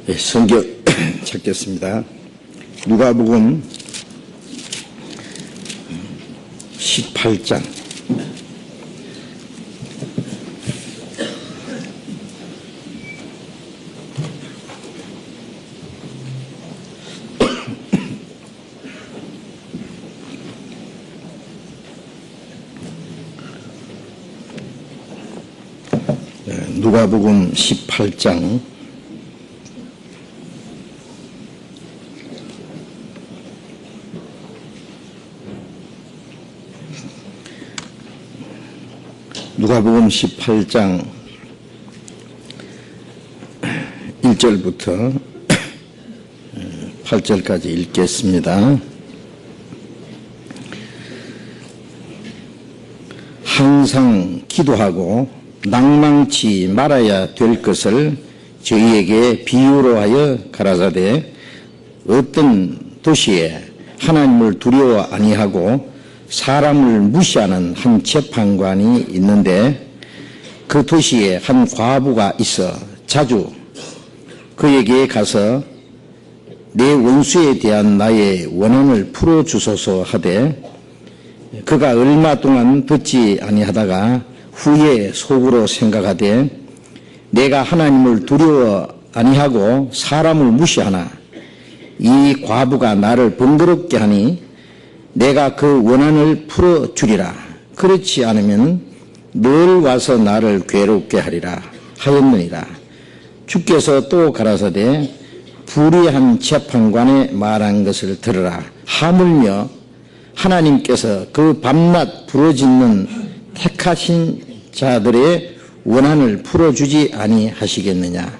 네, 성경 찾겠습니다. 누가복음 18장. 누가복음 18장 누가복음 18장 1절부터 8절까지 읽겠습니다. 항상 기도하고 낭망치 말아야 될 것을 저희에게 비유로 하여 가라사대, 어떤 도시에 하나님을 두려워 아니하고 사람을 무시하는 한 재판관이 있는데, 그 도시에 한 과부가 있어 자주 그에게 가서 내 원수에 대한 나의 원한을 풀어주소서 하되, 그가 얼마 동안 듣지 아니하다가 후에 속으로 생각하되, 내가 하나님을 두려워 아니하고 사람을 무시하나 이 과부가 나를 번거롭게 하니 내가 그 원한을 풀어주리라. 그렇지 않으면 늘 와서 나를 괴롭게 하리라 하였느니라. 주께서 또 가라사대, 불의한 재판관의 말한 것을 들으라. 하물며 하나님께서 그 밤낮 부르짖는 택하신 자들의 원한을 풀어주지 아니하시겠느냐?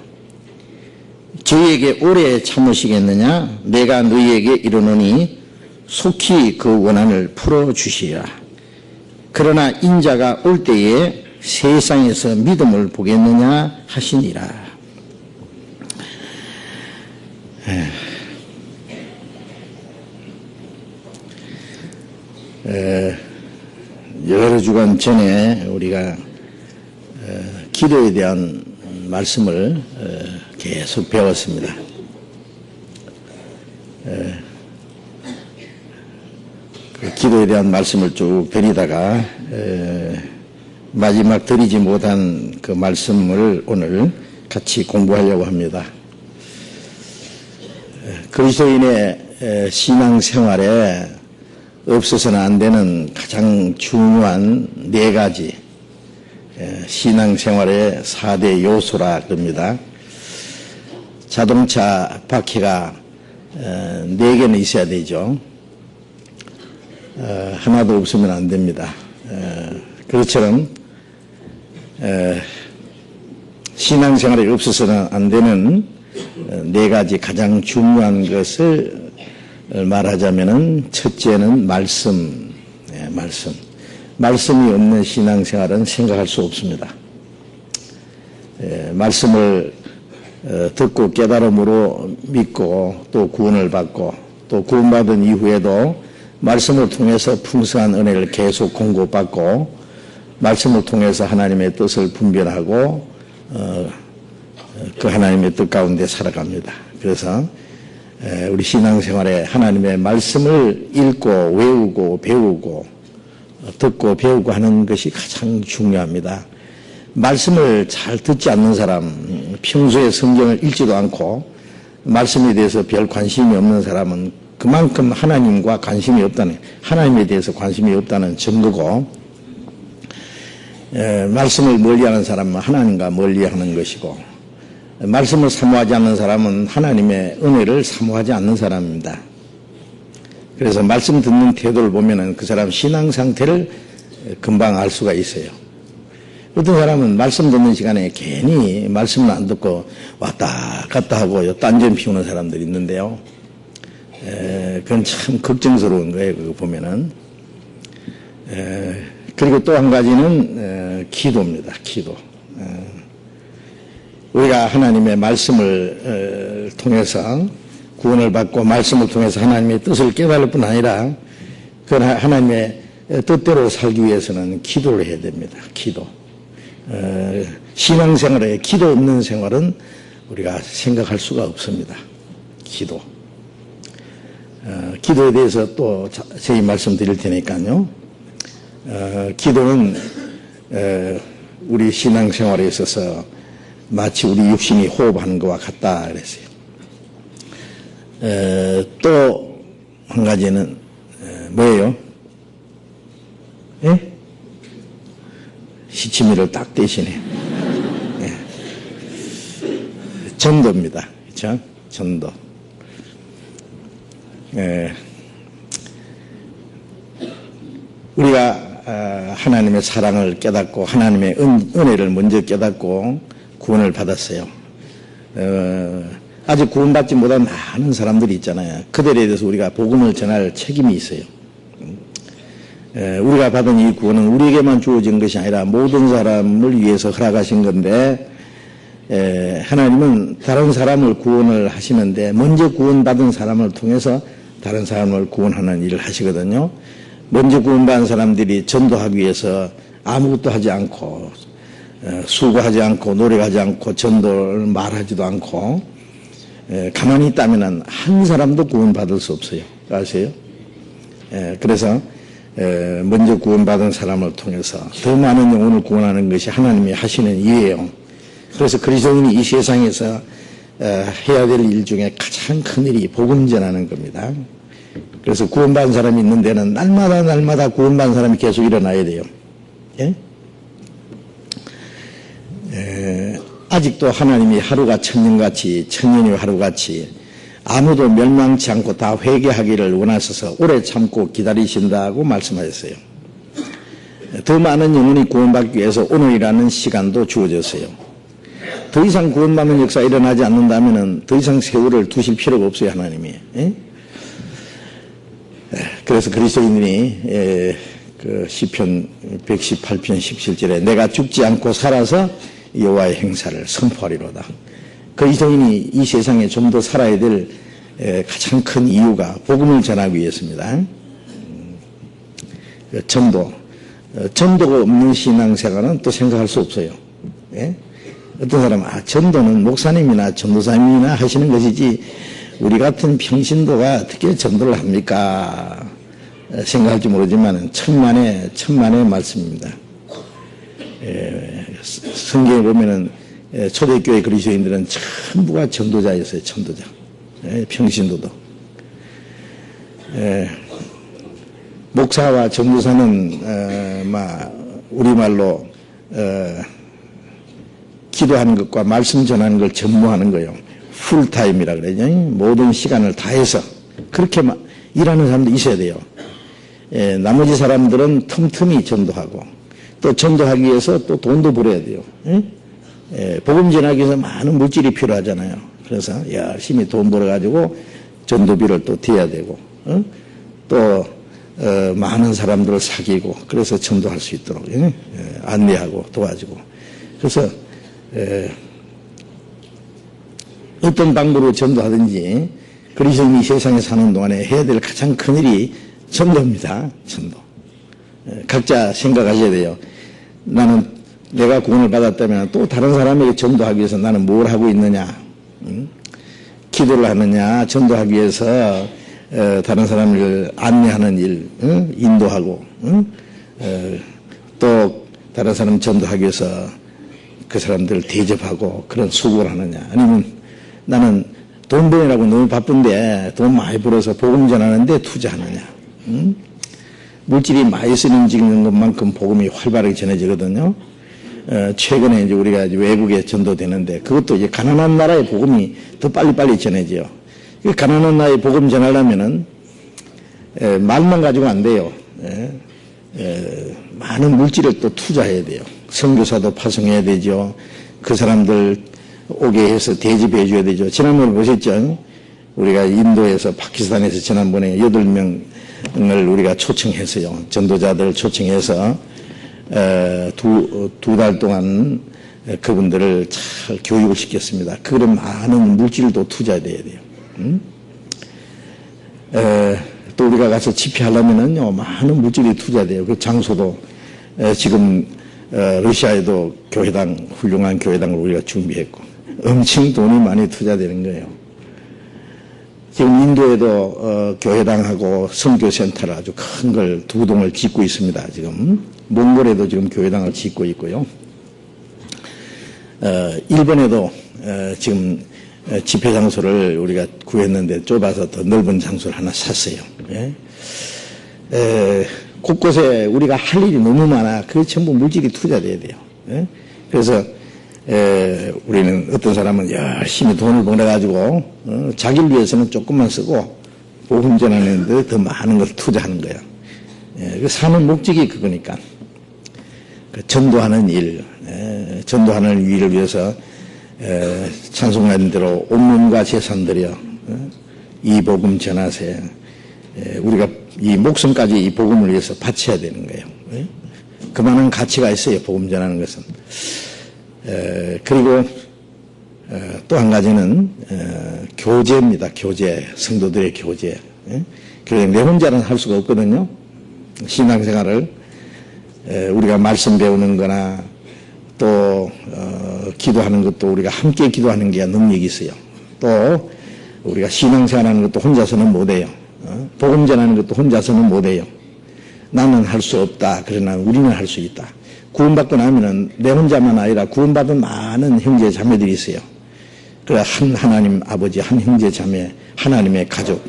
저희에게 오래 참으시겠느냐? 내가 너희에게 이르노니 속히 그 원한을 풀어주시라. 그러나 인자가 올 때에 세상에서 믿음을 보겠느냐 하시니라. 여러 주간 전에 우리가 기도에 대한 말씀을 계속 배웠습니다. 그 기도에 대한 말씀을 쭉 드리다가 마지막 드리지 못한 그 말씀을 오늘 같이 공부하려고 합니다. 그리스도인의 신앙생활에 없어서는 안 되는 가장 중요한 네 가지 신앙생활의 4대 요소라 그럽니다. 자동차 바퀴가 4개는 있어야 되죠. 하나도 없으면 안 됩니다. 그것처럼 신앙생활에 없어서는 안 되는 4가지 가장 중요한 것을 말하자면은, 첫째는 말씀. 말씀이 없는 신앙생활은 생각할 수 없습니다. 말씀을 듣고 깨달음으로 믿고 또 구원을 받고, 또 구원받은 이후에도 말씀을 통해서 풍성한 은혜를 계속 공급받고, 말씀을 통해서 하나님의 뜻을 분별하고 그 하나님의 뜻 가운데 살아갑니다. 그래서 우리 신앙생활에 하나님의 말씀을 읽고 외우고 배우고 듣고 배우고 하는 것이 가장 중요합니다. 말씀을 잘 듣지 않는 사람, 평소에 성경을 읽지도 않고 말씀에 대해서 별 관심이 없는 사람은 그만큼 하나님과 관심이 없다는, 하나님에 대해서 관심이 없다는 증거고, 말씀을 멀리하는 사람은 하나님과 멀리하는 것이고, 말씀을 사모하지 않는 사람은 하나님의 은혜를 사모하지 않는 사람입니다. 그래서 말씀 듣는 태도를 보면은 그 사람 신앙 상태를 금방 알 수가 있어요. 어떤 사람은 말씀 듣는 시간에 괜히 말씀을 안 듣고 왔다 갔다 하고 딴전 피우는 사람들이 있는데요. 그건 참 걱정스러운 거예요, 그거 보면은. 그리고 또 한 가지는 기도입니다. 기도. 우리가 하나님의 말씀을 통해서 구원을 받고 말씀을 통해서 하나님의 뜻을 깨달을 뿐 아니라 그 하나님의 뜻대로 살기 위해서는 기도를 해야 됩니다. 기도. 신앙생활에 기도 없는 생활은 우리가 생각할 수가 없습니다. 기도. 기도에 대해서 또 저희 말씀드릴 테니까요. 기도는 우리 신앙생활에 있어서 마치 우리 육신이 호흡하는 것과 같다 그랬어요. 또 한 가지는 뭐예요? 예? 시치미를 딱 떼시네. 예. 전도입니다. 그렇죠? 전도. 우리가 하나님의 사랑을 깨닫고 하나님의 은혜를 먼저 깨닫고 구원을 받았어요. 아직 구원받지 못한 많은 사람들이 있잖아요. 그들에 대해서 우리가 복음을 전할 책임이 있어요. 우리가 받은 이 구원은 우리에게만 주어진 것이 아니라 모든 사람을 위해서 허락하신 건데, 하나님은 다른 사람을 구원을 하시는데 먼저 구원받은 사람을 통해서 다른 사람을 구원하는 일을 하시거든요. 먼저 구원받은 사람들이 전도하기 위해서 아무것도 하지 않고 수고하지 않고 노력하지 않고 전도를 말하지도 않고 가만히 있다면 한 사람도 구원받을 수 없어요. 아세요? 그래서 먼저 구원받은 사람을 통해서 더 많은 영혼을 구원하는 것이 하나님이 하시는 일이에요. 그래서 그리스도인이 이 세상에서 해야 될 일 중에 가장 큰 일이 복음 전하는 겁니다. 그래서 구원받은 사람이 있는 데는 날마다 구원받은 사람이 계속 일어나야 돼요. 예? 아직도 하나님이 하루가 천년같이 천년이 하루같이 아무도 멸망치 않고 다 회개하기를 원하셔서 오래 참고 기다리신다고 말씀하셨어요. 더 많은 영혼이 구원받기 위해서 오늘이라는 시간도 주어졌어요. 더 이상 구원받는 역사가 일어나지 않는다면 더 이상 세월을 두실 필요가 없어요. 하나님이. 예? 그래서 그리스도인들이 그 시편 118편 17절에 내가 죽지 않고 살아서 여호와의 행사를 선포하리로다. 그리스도인이 이 세상에 좀 더 살아야 될 가장 큰 이유가 복음을 전하기 위해서입니다. 전도가 없는 신앙생활은 또 생각할 수 없어요. 예? 어떤 사람은 전도는 목사님이나 전도사님이나 하시는 것이지 우리 같은 평신도가 어떻게 전도를 합니까? 생각할지 모르지만 천만의 말씀입니다. 성경에 보면은 초대교회 그리스도인들은 전부가 전도자였어요. 전도자. 평신도도. 목사와 전도사는 우리말로 기도하는 것과 말씀 전하는 걸 전무하는 거예요. 풀타임이라 그러죠. 모든 시간을 다해서 그렇게 일하는 사람도 있어야 돼요. 나머지 사람들은 틈틈이 전도하고 또 전도하기 위해서 또 돈도 벌어야 돼요. 복음 전하기 위해서 많은 물질이 필요하잖아요. 그래서 열심히 돈 벌어가지고 전도비를 또 대야 되고 또 많은 사람들을 사귀고 그래서 전도할 수 있도록 안내하고 도와주고 그래서 어떤 방법으로 전도하든지 그리스도인이 세상에 사는 동안에 해야 될 가장 큰 일이 전도입니다. 전도. 각자 생각하셔야 돼요. 나는 내가 구원을 받았다면 또 다른 사람에게 전도하기 위해서 나는 뭘 하고 있느냐. 기도를 하느냐. 전도하기 위해서 다른 사람을 안내하는 일, 인도하고 또 다른 사람 전도하기 위해서 그 사람들을 대접하고 그런 수고를 하느냐. 아니면 나는 돈 버느라고 너무 바쁜데 돈 많이 벌어서 복음 전하는데 투자하느냐. 물질이 많이 쓰는 것만큼 복음이 활발하게 전해지거든요. 최근에 이제 우리가 외국에 전도되는데 그것도 이제 가난한 나라의 복음이 더 빨리빨리 전해져요. 가난한 나라의 복음 전하려면은 말만 가지고 안 돼요. 많은 물질을 또 투자해야 돼요. 선교사도 파송해야 되죠. 그 사람들 오게 해서 대접해 줘야 되죠. 지난번에 보셨죠? 우리가 인도에서 파키스탄에서 지난번에 8명을 우리가 초청했어요. 전도자들 초청해서 두 달 동안 그분들을 잘 교육을 시켰습니다. 그런 많은 물질도 투자돼야 돼요. 또 우리가 가서 집회하려면은요 많은 물질이 투자돼요. 그 장소도 지금 러시아에도 교회당 훌륭한 교회당을 우리가 준비했고 엄청 돈이 많이 투자되는 거예요. 지금 인도에도 교회당하고 선교센터를 아주 큰 걸 두 동을 짓고 있습니다. 지금 몽골에도 지금 교회당을 짓고 있고요. 일본에도 지금 집회 장소를 우리가 구했는데 좁아서 더 넓은 장소를 하나 샀어요. 예? 곳곳에 우리가 할 일이 너무 많아. 그게 전부 물질이 투자돼야 돼요. 예? 그래서 우리는 어떤 사람은 열심히 돈을 벌어가지고 자기를 위해서는 조금만 쓰고 복음 전하는 데 더 많은 걸 투자하는 거예요. 그 사는 목적이 그거니까. 그 전도하는 일, 전도하는 일을 위해서 찬송하는 대로 온몸과 재산 들여 이 복음 전하세. 우리가 이 목숨까지 이 복음을 위해서 바쳐야 되는 거예요. 그만한 가치가 있어요. 복음 전하는 것은. 그리고 또 한 가지는 교제입니다. 교제, 성도들의 교제. 그래서 내 혼자는 할 수가 없거든요. 신앙생활을 우리가 말씀 배우는 거나 또 기도하는 것도 우리가 함께 기도하는 게 능력이 있어요. 또 우리가 신앙생활하는 것도 혼자서는 못해요. 복음 전하는 것도 혼자서는 못해요. 나는 할 수 없다. 그러나 우리는 할 수 있다. 구원받고 나면은 내 혼자만 아니라 구원받은 많은 형제 자매들이 있어요. 그래 한 하나님 아버지, 한 형제 자매, 하나님의 가족,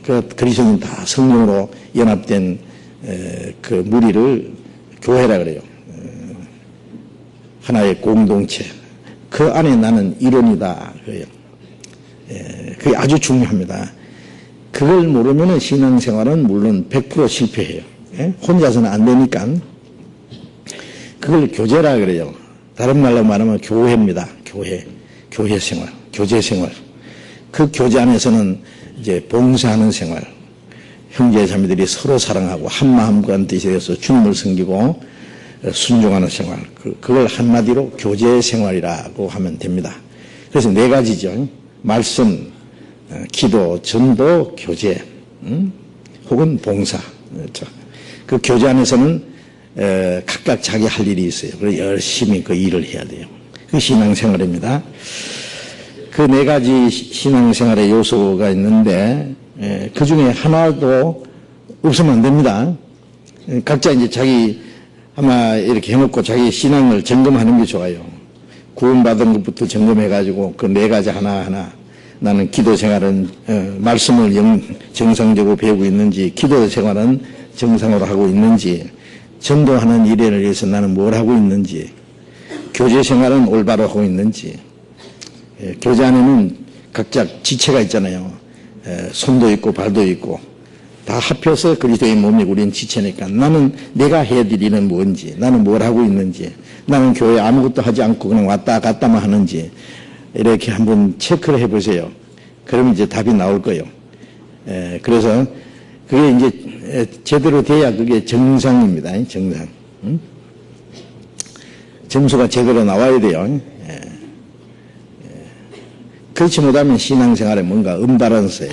그 그리스도인 다 성령으로 연합된 그 무리를 교회라 그래요. 하나의 공동체. 그 안에 나는 일원이다. 그래요. 그게 아주 중요합니다. 그걸 모르면은 신앙생활은 물론 100% 실패해요. 혼자서는 안 되니까. 그걸 교제라 그래요. 다른 말로 말하면 교회입니다. 교회 생활, 교제 생활. 그 교제 안에서는 이제 봉사하는 생활, 형제 자매들이 서로 사랑하고 한 마음과 한 뜻이 되어서 주님을 섬기고 순종하는 생활. 그걸 한마디로 교제 생활이라고 하면 됩니다. 그래서 네 가지죠. 말씀, 기도, 전도, 교제, 혹은 봉사. 그 교제 안에서는 각각 자기 할 일이 있어요. 그래서 열심히 그 일을 해야 돼요. 그 신앙생활입니다. 그 네 가지 신앙생활의 요소가 있는데 그 중에 하나도 없으면 안 됩니다. 각자 이제 자기 아마 이렇게 해놓고 자기 신앙을 점검하는 게 좋아요. 구원받은 것부터 점검해가지고 그 네 가지 하나하나 나는 기도 생활은 말씀을 정상적으로 배우고 있는지, 기도 생활은 정상으로 하고 있는지, 전도하는 일에 위해서 나는 뭘 하고 있는지, 교제 생활은 올바로 하고 있는지. 교제 안에는 각자 지체가 있잖아요. 손도 있고 발도 있고 다 합해서 그리스도의 몸이 우리는 지체니까 나는 내가 해야 될 일은 뭔지, 나는 뭘 하고 있는지, 나는 교회에 아무것도 하지 않고 그냥 왔다 갔다만 하는지 이렇게 한번 체크를 해보세요. 그러면 이제 답이 나올 거예요. 그래서 그게 이제 제대로 돼야 그게 정상입니다. 정상. 점수가 제대로 나와야 돼요. 그렇지 못하면 신앙생활에 뭔가 음바란스,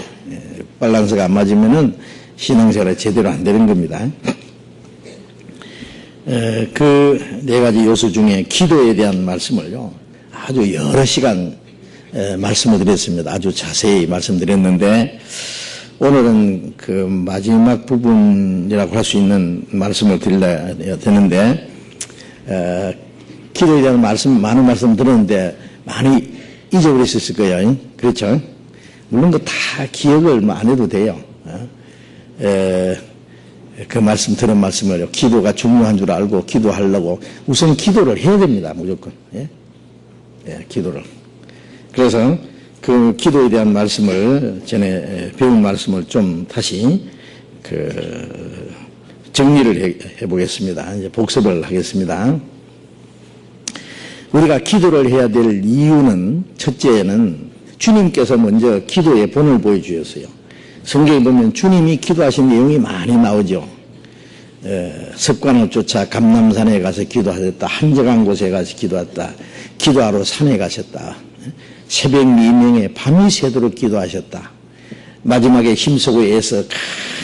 밸런스가 안 맞으면은 신앙생활이 제대로 안 되는 겁니다. 그 네 가지 요소 중에 기도에 대한 말씀을요, 아주 여러 시간 말씀을 드렸습니다. 아주 자세히 말씀드렸는데, 오늘은 그 마지막 부분이라고 할 수 있는 말씀을 드려야 되는데, 기도에 대한 말씀, 많은 말씀 들었는데, 많이 잊어버렸을 거예요. 그렇죠? 물론 그 다 기억을 안 해도 돼요. 그 말씀, 들은 말씀을요. 기도가 중요한 줄 알고 기도하려고 우선 기도를 해야 됩니다. 무조건. 기도를. 그래서 그 기도에 대한 말씀을 전에 배운 말씀을 좀 다시 정리를 해보겠습니다. 이제 복습을 하겠습니다. 우리가 기도를 해야 될 이유는 첫째는 주님께서 먼저 기도의 본을 보여주셨어요. 성경에 보면 주님이 기도하신 내용이 많이 나오죠. 습관을 쫓아 감람산에 가서 기도하셨다. 한적한 곳에 가서 기도했다. 기도하러 산에 가셨다. 새벽 미명에 밤이 새도록 기도하셨다. 마지막에 힘쓰고 애써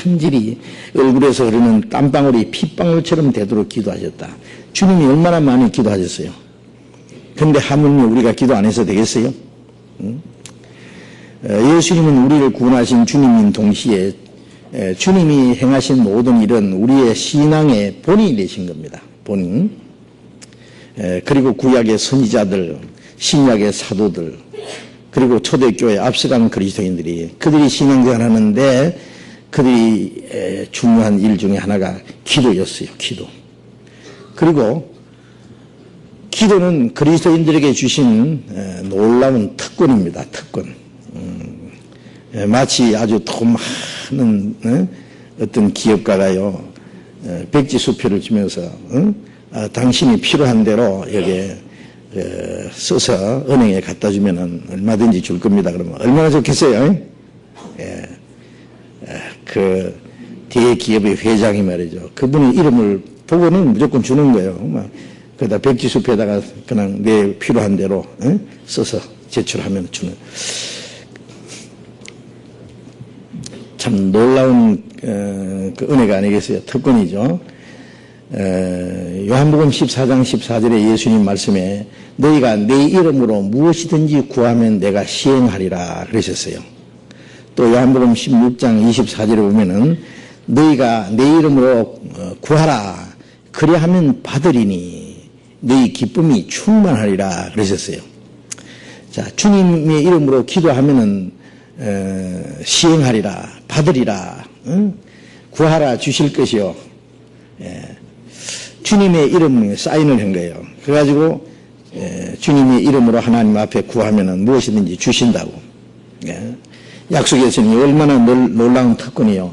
간절히 얼굴에서 흐르는 땀방울이 핏방울처럼 되도록 기도하셨다. 주님이 얼마나 많이 기도하셨어요. 근데 하물며 우리가 기도 안 해서 되겠어요? 응? 예수님은 우리를 구원하신 주님인 동시에 주님이 행하신 모든 일은 우리의 신앙의 본이 되신 겁니다. 본. 그리고 구약의 선지자들, 신약의 사도들, 그리고 초대교회 앞서간 그리스도인들이 그들이 신앙생활 하는데 그들이 중요한 일 중에 하나가 기도였어요. 기도. 그리고 기도는 그리스도인들에게 주신 놀라운 특권입니다. 특권. 마치 아주 더 많은 어떤 기업가가요 백지수표를 주면서 당신이 필요한 대로 여기에 써서 은행에 갖다 주면은 얼마든지 줄 겁니다. 그러면 얼마나 좋겠어요? 예. 그 대기업의 회장이 말이죠. 그분의 이름을 보고는 무조건 주는 거예요. 막 그러다 백지수표에다가 그냥 내 필요한 대로 써서 제출하면 주는. 참 놀라운 그 은혜가 아니겠어요? 특권이죠. 요한복음 14장 14절에 예수님 말씀에 너희가 내 이름으로 무엇이든지 구하면 내가 시행하리라 그러셨어요. 또 요한복음 16장 24절에 보면은 너희가 내 이름으로 구하라 그리하면 받으리니 너희 기쁨이 충만하리라 그러셨어요. 자, 주님의 이름으로 기도하면은 시행하리라 받으리라 구하라 주실 것이요. 주님의 이름에 사인을 한 거예요. 그래가지고 주님의 이름으로 하나님 앞에 구하면은 무엇이든지 주신다고. 약속의 성이 얼마나 놀라운 특권이요.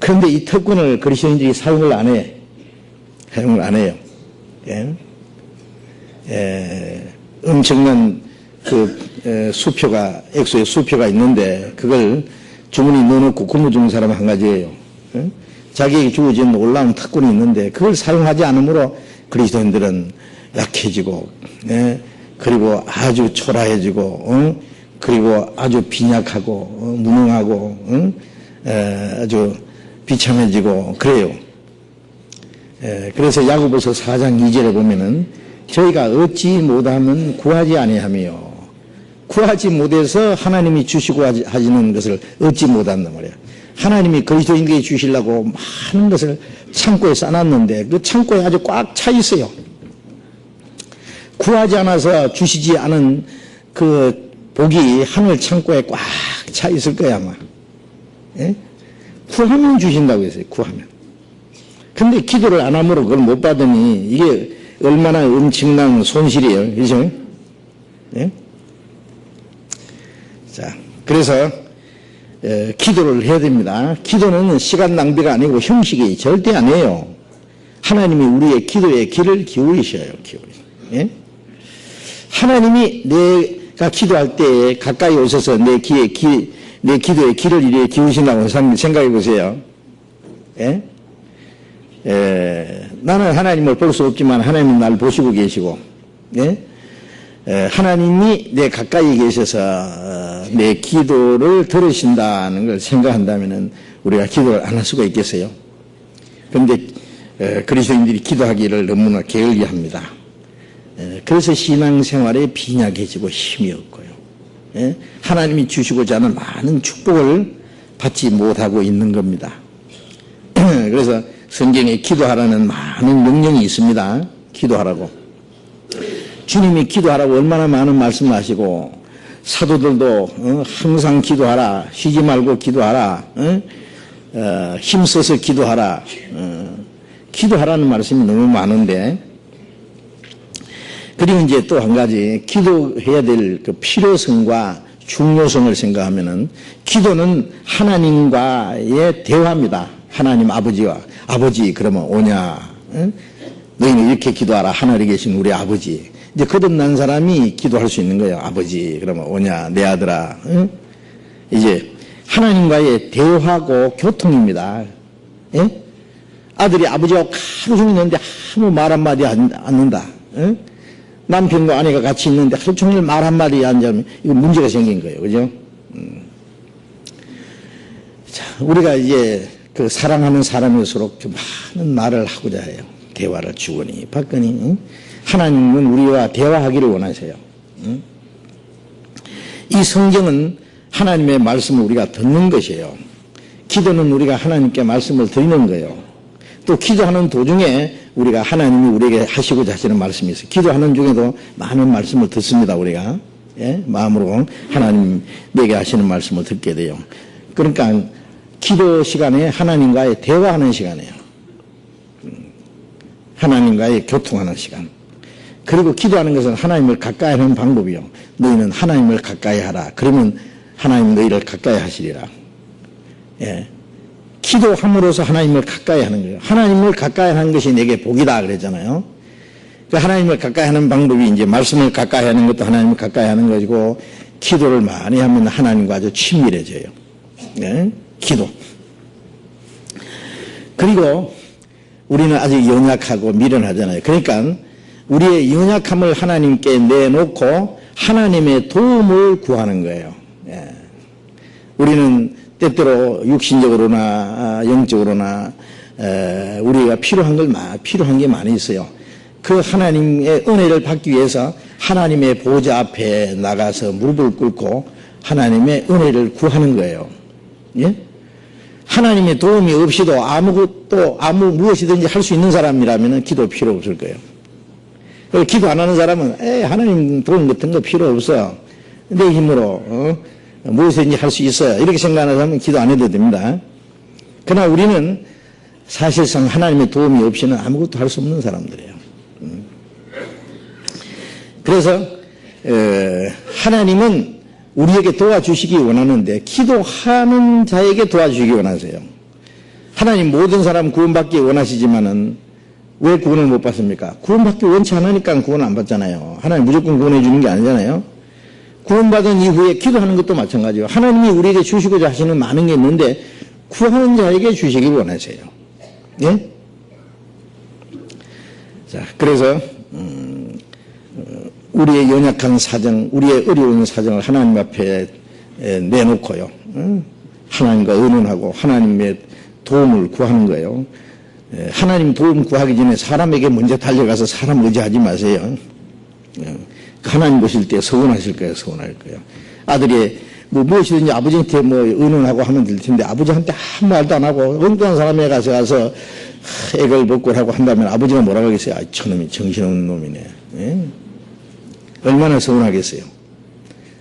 그런데 이 특권을 그리스도인들이 사용을 안 해. 사용을 안 해요. 엄청난 그 수표가 엑소의 수표가 있는데 그걸 주머니 넣어놓고 근무 중인 사람 한 가지예요. 자기에게 주어진 놀라운 특권이 있는데 그걸 사용하지 않으므로 그리스도인들은 약해지고 그리고 아주 초라해지고 그리고 아주 빈약하고 무능하고 아주 비참해지고 그래요. 그래서 야고보서 4장 2절에 보면은 저희가 얻지 못하면 구하지 아니하며 구하지 못해서 하나님이 주시고 하시는 것을 얻지 못한단 말이에요. 하나님이 그리스도인에게 주시려고 많은 것을 창고에 쌓아놨는데 그 창고에 아주 꽉 차 있어요. 구하지 않아서 주시지 않은 그 복이 하늘 창고에 꽉 차 있을 거야 아마. 구하면 주신다고 했어요. 구하면. 근데 기도를 안 함으로 그걸 못 받으니 이게 얼마나 엄청난 손실이에요. 그렇죠? 자, 그래서 기도를 해야 됩니다. 기도는 시간 낭비가 아니고 형식이 절대 아니에요. 하나님이 우리의 기도에 귀를 기울이셔요. 하나님이 내가 기도할 때 가까이 오셔서 내 기도에 귀를 이렇게 기울이신다고 생각해 보세요. 나는 하나님을 볼 수 없지만 하나님은 나를 보시고 계시고, 하나님이 내 가까이 계셔서 내 기도를 들으신다는 걸 생각한다면 우리가 기도를 안 할 수가 있겠어요? 그런데 그리스도인들이 기도하기를 너무나 게을리 합니다. 그래서 신앙생활에 빈약해지고 힘이 없고요. 하나님이 주시고자 하는 많은 축복을 받지 못하고 있는 겁니다. 그래서 성경에 기도하라는 많은 명령이 있습니다. 기도하라고. 주님이 기도하라고 얼마나 많은 말씀을 하시고 사도들도 항상 기도하라. 쉬지 말고 기도하라. 힘써서 기도하라. 기도하라는 말씀이 너무 많은데 그리고 이제 또 한 가지 기도해야 될 그 필요성과 중요성을 생각하면은 기도는 하나님과의 대화입니다. 하나님 아버지와 아버지 그러면 오냐? 너희는 이렇게 기도하라. 하늘에 계신 우리 아버지. 이제 거듭난 사람이 기도할 수 있는 거예요. 아버지 그러면 오냐? 내 아들아. 이제 하나님과의 대화고 교통입니다. 아들이 아버지하고 하루 종일 있는데 아무 말 한마디 안 듣는다. 남편과 아내가 같이 있는데 하루 종일 말 한마디 안 하면 이거 문제가 생긴 거예요. 그죠? 자, 우리가 이제 그 사랑하는 사람일수록 많은 말을 하고자 해요. 대화를 주거니 받거니. 응? 하나님은 우리와 대화하기를 원하세요. 응? 이 성경은 하나님의 말씀을 우리가 듣는 것이에요. 기도는 우리가 하나님께 말씀을 드리는 거예요. 또 기도하는 도중에 우리가 하나님이 우리에게 하시고자 하시는 말씀이 있어요. 기도하는 중에도 많은 말씀을 듣습니다. 우리가 마음으로 하나님에게 하시는 말씀을 듣게 돼요. 그러니까 기도 시간에 하나님과의 대화하는 시간이에요. 하나님과의 교통하는 시간. 그리고 기도하는 것은 하나님을 가까이 하는 방법이요. 너희는 하나님을 가까이 하라. 그러면 하나님 너희를 가까이 하시리라. 기도함으로써 하나님을 가까이 하는 거예요. 하나님을 가까이 하는 것이 내게 복이다 그랬잖아요. 하나님을 가까이 하는 방법이 이제 말씀을 가까이 하는 것도 하나님을 가까이 하는 것이고, 기도를 많이 하면 하나님과 아주 친밀해져요. 기도. 그리고 우리는 아직 연약하고 미련하잖아요. 그러니까 우리의 연약함을 하나님께 내놓고 하나님의 도움을 구하는 거예요. 우리는 때때로 육신적으로나 영적으로나 우리가 필요한 게 많이 있어요. 그 하나님의 은혜를 받기 위해서 하나님의 보좌 앞에 나가서 무릎을 꿇고 하나님의 은혜를 구하는 거예요. 예? 하나님의 도움이 없이도 무엇이든지 할 수 있는 사람이라면 기도 필요 없을 거예요. 기도 안 하는 사람은 하나님 도움 같은 거 필요 없어. 내 힘으로 무엇이든지 할 수 있어요. 이렇게 생각하는 사람은 기도 안 해도 됩니다. 그러나 우리는 사실상 하나님의 도움이 없이는 아무것도 할 수 없는 사람들이에요. 그래서 하나님은 우리에게 도와주시기 원하는데 기도하는 자에게 도와주시기 원하세요. 하나님 모든 사람 구원받기 원하시지만은 왜 구원을 못 받습니까? 구원받기 원치 않으니까 구원 안 받잖아요. 하나님 무조건 구원해 주는 게 아니잖아요. 구원받은 이후에 기도하는 것도 마찬가지예요. 하나님이 우리에게 주시고자 하시는 많은 게 있는데 구하는 자에게 주시길 원하세요. 예? 자, 그래서 우리의 연약한 사정, 우리의 어려운 사정을 하나님 앞에 내놓고요. 하나님과 의논하고 하나님의 도움을 구하는 거예요. 하나님 도움 구하기 전에 사람에게 먼저 달려가서 사람 의지하지 마세요. 하나님 보실 때 서운하실 거예요. 서운할 거예요. 아들이 무엇이든지 아버지한테 의논하고 하면 될 텐데 아버지한테 아무 말도 안 하고 엉뚱한 사람에 가서 애걸 복골하고 한다면 아버지가 뭐라고 하겠어요? 저놈이 정신없는 놈이네. 예? 얼마나 서운하겠어요.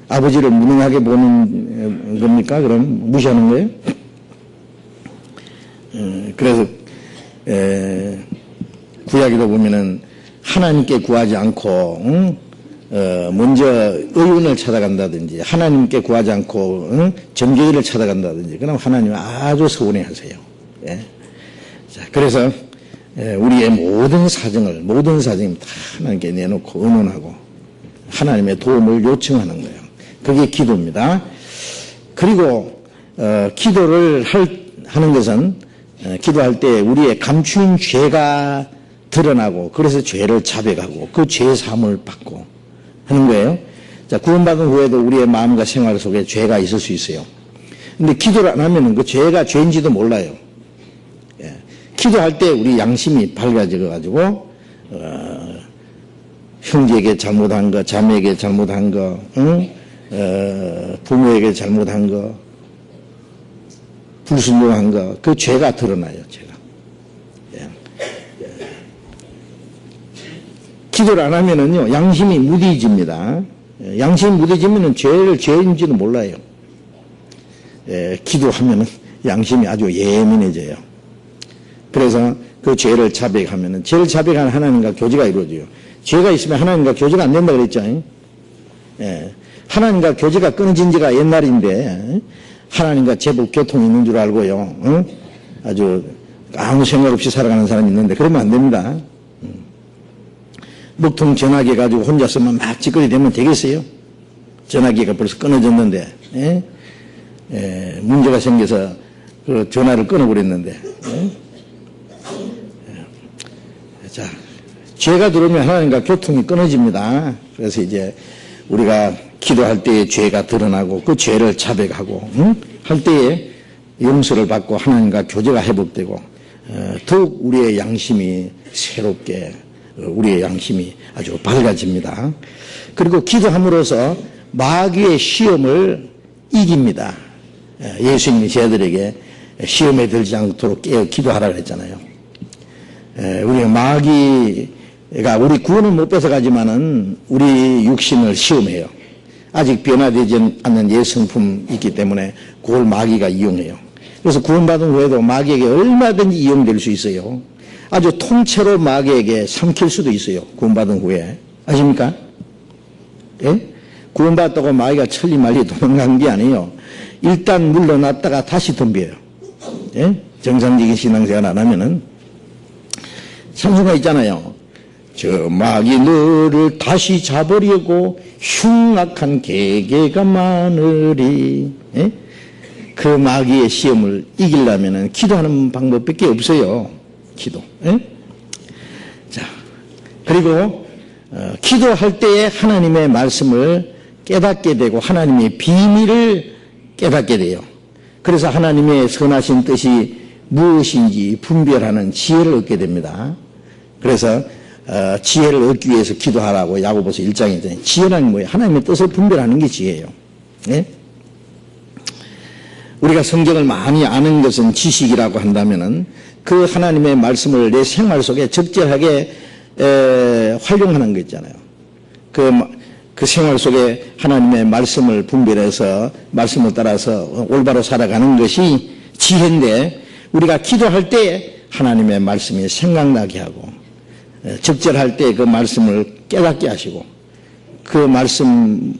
아버지를 무능하게 보는 겁니까? 그럼 무시하는 거예요? 그래서 구약에도 보면은 하나님께 구하지 않고 먼저 의원을 찾아간다든지 하나님께 구하지 않고 정교회를 찾아간다든지 그럼 하나님은 아주 서운해하세요. 예? 자, 그래서 우리의 모든 사정을 다 하나님께 내놓고 의논하고 하나님의 도움을 요청하는 거예요. 그게 기도입니다. 그리고 기도를 하는 것은 기도할 때 우리의 감추인 죄가 드러나고 그래서 죄를 자백하고 그 죄 사함을 받고 하는 거예요. 자, 구원받은 후에도 우리의 마음과 생활 속에 죄가 있을 수 있어요. 근데 기도를 안 하면은 그 죄가 죄인지도 몰라요. 예. 기도할 때 우리 양심이 밝아져 가지고 형제에게 잘못한 거, 자매에게 잘못한 거, 부모에게 잘못한 거, 불순종한 거, 그 죄가 드러나요. 죄가. 예. 기도를 안 하면은요, 양심이 무뎌집니다. 양심이 무뎌지면은 죄를 죄인지도 몰라요. 기도하면은 양심이 아주 예민해져요. 그래서 그 죄를 자백하면은, 죄를 자백하는 하나님과 교제가 이루어져요. 죄가 있으면 하나님과 교제가 안 된다 그랬죠. 하나님과 교제가 끊어진 지가 옛날인데, 하나님과 제법 교통이 있는 줄 알고요. 아주 아무 생각 없이 살아가는 사람이 있는데, 그러면 안 됩니다. 먹통 전화기 가지고 혼자서만 막 찌꺼리 대면 되겠어요? 전화기가 벌써 끊어졌는데, 문제가 생겨서 그 전화를 끊어버렸는데, 자, 죄가 들어오면 하나님과 교통이 끊어집니다. 그래서 이제 우리가 기도할 때에 죄가 드러나고 그 죄를 자백하고 할 때에 용서를 받고 하나님과 교제가 회복되고 더욱 우리의 양심이 새롭게 우리의 양심이 아주 밝아집니다. 그리고 기도함으로써 마귀의 시험을 이깁니다. 예수님이 저희들에게 시험에 들지 않도록 깨어 기도하라 그랬잖아요. 우리가 마귀가 우리 구원을 못 뺏어가지만은 우리 육신을 시험해요. 아직 변화되지 않는 옛 성품이 있기 때문에 그걸 마귀가 이용해요. 그래서 구원받은 후에도 마귀에게 얼마든지 이용될 수 있어요. 아주 통째로 마귀에게 삼킬 수도 있어요. 구원받은 후에. 아십니까? 예? 구원받았다고 마귀가 천리말리 도망간 게 아니에요. 일단 물러났다가 다시 덤벼요. 예? 정상적인 신앙생활 안 하면은. 찬송가 있잖아요. 저 마귀 너를 다시 잡으려고 흉악한 계계가 많으리. 예? 그 마귀의 시험을 이기려면은 기도하는 방법밖에 없어요. 기도. 예? 자, 그리고 기도할 때에 하나님의 말씀을 깨닫게 되고 하나님의 비밀을 깨닫게 돼요. 그래서 하나님의 선하신 뜻이 무엇인지 분별하는 지혜를 얻게 됩니다. 그래서 지혜를 얻기 위해서 기도하라고 야고보서 1장에 있잖아요. 지혜라는 뭐예요? 하나님의 뜻을 분별하는 게 지혜예요. 예? 우리가 성경을 많이 아는 것은 지식이라고 한다면은 그 하나님의 말씀을 내 생활 속에 적절하게 활용하는 거 있잖아요. 그 생활 속에 하나님의 말씀을 분별해서 말씀을 따라서 올바로 살아가는 것이 지혜인데 우리가 기도할 때 하나님의 말씀이 생각나게 하고 적절할 때 그 말씀을 깨닫게 하시고 그 말씀을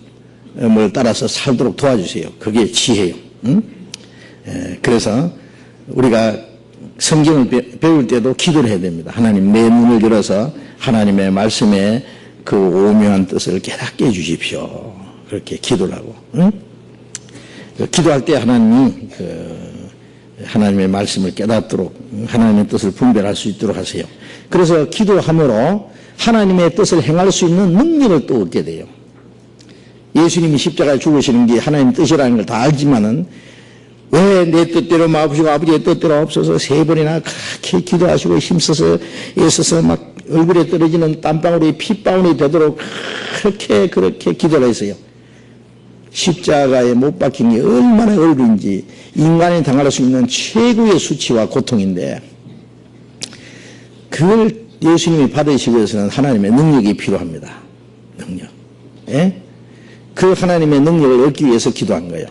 따라서 살도록 도와주세요. 그게 지혜예요. 응? 그래서 우리가 성경을 배울 때도 기도를 해야 됩니다. 하나님 내 눈을 열어서 하나님의 말씀에 그 오묘한 뜻을 깨닫게 해주십시오. 그렇게 기도를 하고 응? 기도할 때 하나님이 하나님의 말씀을 깨닫도록 하나님의 뜻을 분별할 수 있도록 하세요. 그래서 기도함으로 하나님의 뜻을 행할 수 있는 능력을 또 얻게 돼요. 예수님이 십자가에 죽으시는 게 하나님의 뜻이라는 걸 다 알지만은 왜 내 뜻대로 마옵시고 아버지의 뜻대로 없어서 3번이나 그렇게 기도하시고 힘써서 애써서 막 얼굴에 떨어지는 땀방울이 핏방울이 되도록 그렇게 기도를 했어요. 십자가에 못 박힌 게 얼마나 어려운지 인간이 당할 수 있는 최고의 수치와 고통인데 그걸 예수님이 받으시기 위해서는 하나님의 능력이 필요합니다. 능력. 예? 그 하나님의 능력을 얻기 위해서 기도한 거예요.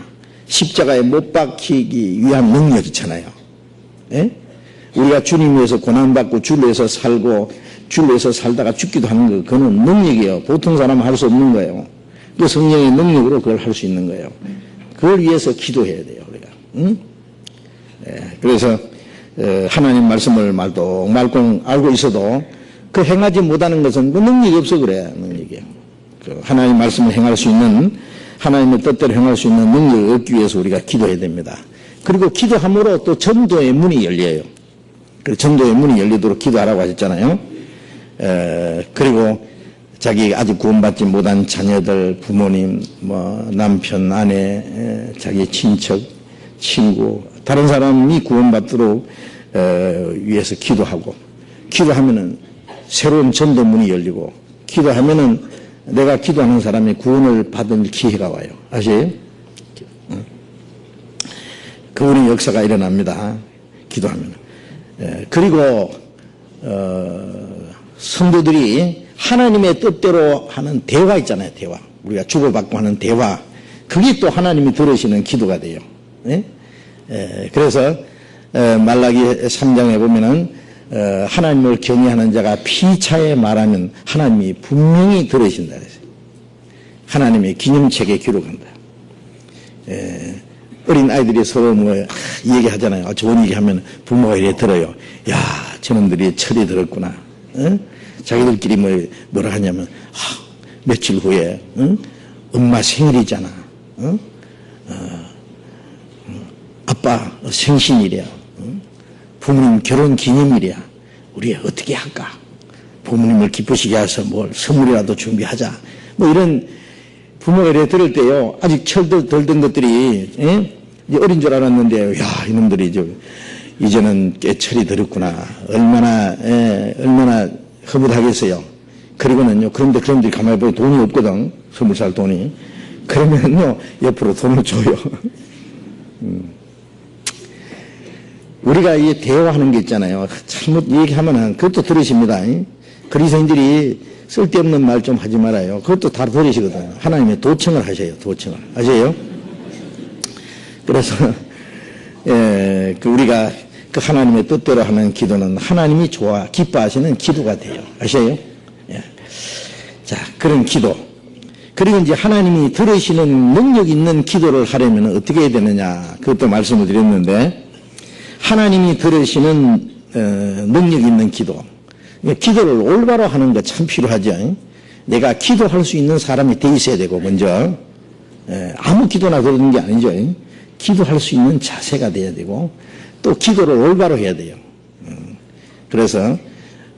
십자가에 못 박히기 위한 능력 있잖아요. 예? 우리가 주님 위해서 고난받고 주를 위해서 살고 주를 위해서 살다가 죽기도 하는 거 그거는 능력이에요. 보통 사람은 할 수 없는 거예요. 그 성령의 능력으로 그걸 할 수 있는 거예요. 그걸 위해서 기도해야 돼요, 우리가. 응? 예, 그래서 하나님 말씀을 말똥말똥 알고 있어도 그 행하지 못하는 것은 그 능력이 없어 그래. 능력이에요. 그 하나님 말씀을 행할 수 있는 하나님의 뜻대로 행할 수 있는 능력을 얻기 위해서 우리가 기도해야 됩니다. 그리고 기도함으로 또 전도의 문이 열려요. 그래서 전도의 문이 열리도록 기도하라고 하셨잖아요. 그리고 자기 아직 구원받지 못한 자녀들, 부모님, 남편, 아내, 자기 친척, 친구, 다른 사람이 구원받도록 위해서 기도하고, 기도하면은 새로운 전도문이 열리고, 기도하면은 내가 기도하는 사람이 구원을 받을 기회가 와요. 아시죠? 그분의 역사가 일어납니다. 기도하면. 그리고 성도들이 하나님의 뜻대로 하는 대화 있잖아요. 대화. 우리가 주고받고 하는 대화. 그게 또 하나님이 들으시는 기도가 돼요. 네? 그래서 말라기 3장에 보면은 하나님을 경외하는 자가 피차에 말하면 하나님이 분명히 들으신다. 하나님의 기념책에 기록한다. 어린 아이들이 서로 얘기하잖아요. 좋은 얘기하면 부모가 이래 들어요. 야, 저놈들이 철이 들었구나. 자기들끼리 뭐라 하냐면 며칠 후에 엄마 생일이잖아. 아빠 생신이랴. 부모님 결혼 기념일이야. 우리 어떻게 할까? 부모님을 기쁘시게 해서 뭘 선물이라도 준비하자. 이런 부모가 이래 들을 때요. 아직 철 덜 든 것들이 이제 어린 줄 알았는데 야 이놈들이 이제는 깨철이 들었구나. 얼마나 허무하겠어요. 그리고는요, 그런데 그런데 가만히 보면 돈이 없거든. 선물 살 돈이. 그러면요, 옆으로 돈을 줘요. 우리가 이 대화하는 게 있잖아요. 잘못 얘기하면은 그것도 들으십니다. 그리스도인들이 쓸데없는 말 좀 하지 말아요. 그것도 다 버리시거든요. 하나님의 도청을 하셔요. 도청을. 아세요? 그래서 우리가 그 하나님의 뜻대로 하는 기도는 하나님이 기뻐하시는 기도가 돼요. 아세요? 예. 자, 그런 기도. 그리고 이제 하나님이 들으시는 능력 있는 기도를 하려면 어떻게 해야 되느냐. 그것도 말씀을 드렸는데, 하나님이 들으시는 능력 있는 기도. 기도를 올바로 하는 거 참 필요하죠. 내가 기도할 수 있는 사람이 돼 있어야 되고, 먼저. 아무 기도나 그러는 게 아니죠. 기도할 수 있는 자세가 돼야 되고, 또 기도를 올바로 해야 돼요. 그래서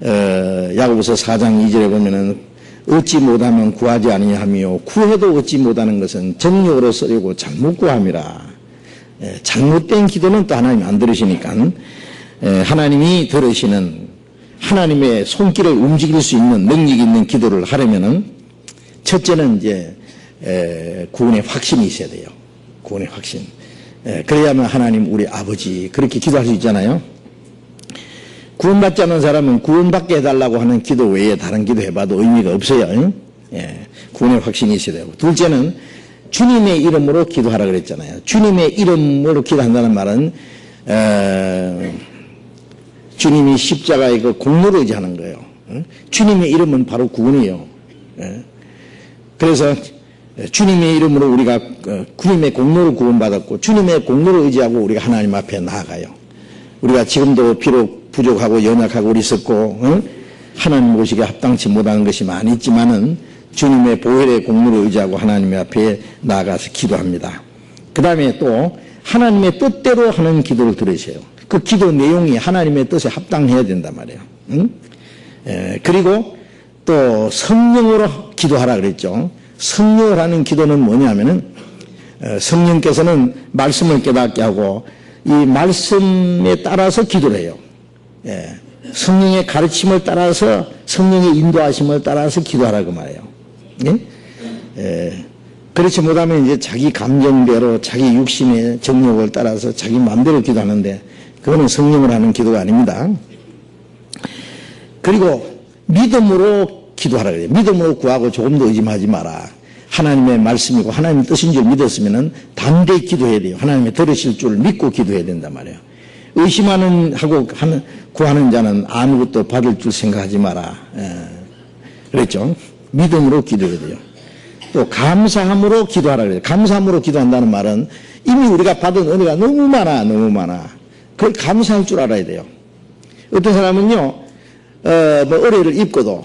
야고보서 4장 2절에 보면은 얻지 못하면 구하지 아니하며 구해도 얻지 못하는 것은 정욕으로 쓰려고 잘못 구함이라. 잘못된 기도는 또 하나님이 안 들으시니까 하나님이 들으시는 하나님의 손길을 움직일 수 있는 능력 있는 기도를 하려면은 첫째는 이제 구원의 확신이 있어야 돼요. 구원의 확신. 그래야만 하나님 우리 아버지 그렇게 기도할 수 있잖아요. 구원받지 않는 사람은 구원받게 해달라고 하는 기도 외에 다른 기도 해봐도 의미가 없어요. 구원의 확신이 있어야 되고, 둘째는 주님의 이름으로 기도하라 그랬잖아요. 주님의 이름으로 기도한다는 말은 주님이 십자가의 그 공로를 의지하는 거예요. 주님의 이름은 바로 구원이에요. 그래서 주님의 이름으로 우리가 주님의 공로를 구원받았고, 주님의 공로를 의지하고 우리가 하나님 앞에 나아가요. 우리가 지금도 비록 부족하고 연약하고 어리석고 하나님 모시기에 합당치 못하는 것이 많이 있지만은 주님의 보혈의 공로를 의지하고 하나님 앞에 나아가서 기도합니다. 그 다음에 또 하나님의 뜻대로 하는 기도를 들으세요. 그 기도 내용이 하나님의 뜻에 합당해야 된단 말이에요. 그리고 또 성령으로 기도하라 그랬죠. 성령을 하는 기도는 뭐냐면은 성령께서는 말씀을 깨닫게 하고 이 말씀에 따라서 기도를 해요. 성령의 가르침을 따라서, 성령의 인도하심을 따라서 기도하라 그 말이에요. 그렇지 못하면 이제 자기 감정대로 자기 육신의 정욕을 따라서 자기 마음대로 기도하는데 그거는 성령을 하는 기도가 아닙니다. 그리고 믿음으로 기도하라 그래요. 믿음으로 구하고 조금도 의심하지 마라. 하나님의 말씀이고 하나님의 뜻인 줄 믿었으면 담대히 기도해야 돼요. 하나님의 들으실 줄 믿고 기도해야 된단 말이에요. 의심하는 하고 구하는 자는 아무것도 받을 줄 생각하지 마라. 그랬죠. 믿음으로 기도해야 돼요. 또 감사함으로 기도하라 그래요. 감사함으로 기도한다는 말은 이미 우리가 받은 은혜가 너무 많아. 그걸 감사할 줄 알아야 돼요. 어떤 사람은요, 은혜를 입고도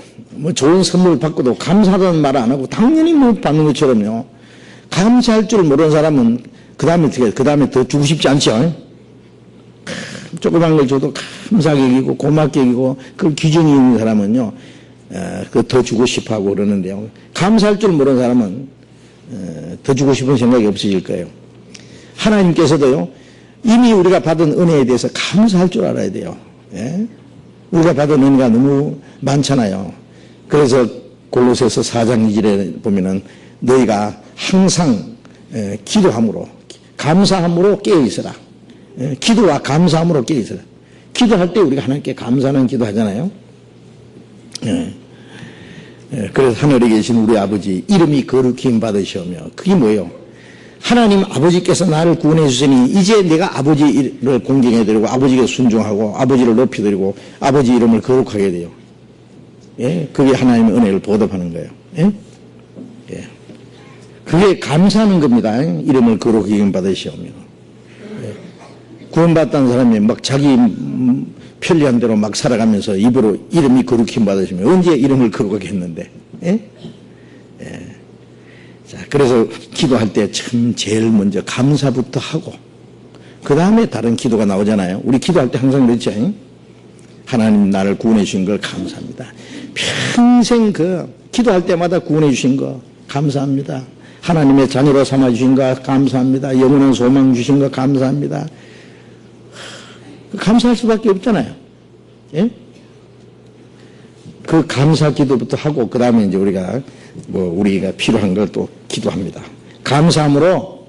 좋은 선물을 받고도 감사하다는 말을 안 하고 당연히 받는 것처럼요. 감사할 줄 모르는 사람은 그 다음에 더 주고 싶지 않죠. 조그만 걸 줘도 감사하게 여기고 고맙게 여기고 그 기준이 있는 사람은요, 더 주고 싶어 하고 그러는데요. 감사할 줄 모르는 사람은 더 주고 싶은 생각이 없어질 거예요. 하나님께서도요, 이미 우리가 받은 은혜에 대해서 감사할 줄 알아야 돼요. 우리가 받은 은혜가 너무 많잖아요. 그래서 골로새서 4장 2절에 보면은 너희가 항상 기도함으로 감사함으로 깨어있어라. 기도와 감사함으로 깨어있어라. 기도할 때 우리가 하나님께 감사하는 기도하잖아요. 그래서 하늘에 계신 우리 아버지 이름이 거룩히 받으시오며, 그게 뭐예요? 하나님 아버지께서 나를 구원해 주시니 이제 내가 아버지를 공경해드리고 아버지께 순종하고 아버지를 높여드리고 아버지 이름을 거룩하게 돼요. 그게 하나님의 은혜를 보답하는 거예요. 그게 감사하는 겁니다. 이름을 거룩히 받으시오며. 구원받았다는 사람이 막 자기 편리한 대로 막 살아가면서 입으로 이름이 거룩히 받으시면 언제 이름을 거룩하게 했는데. 자, 그래서 기도할 때 참 제일 먼저 감사부터 하고 그 다음에 다른 기도가 나오잖아요. 우리 기도할 때 항상 그렇죠. 하나님 나를 구원해 주신 걸 감사합니다. 평생 기도할 때마다 구원해 주신 거 감사합니다. 하나님의 자녀로 삼아 주신 거 감사합니다. 영원한 소망 주신 거 감사합니다. 감사할 수밖에 없잖아요. 예? 그 감사 기도부터 하고, 그 다음에 이제 우리가 필요한 걸 또 기도합니다. 감사함으로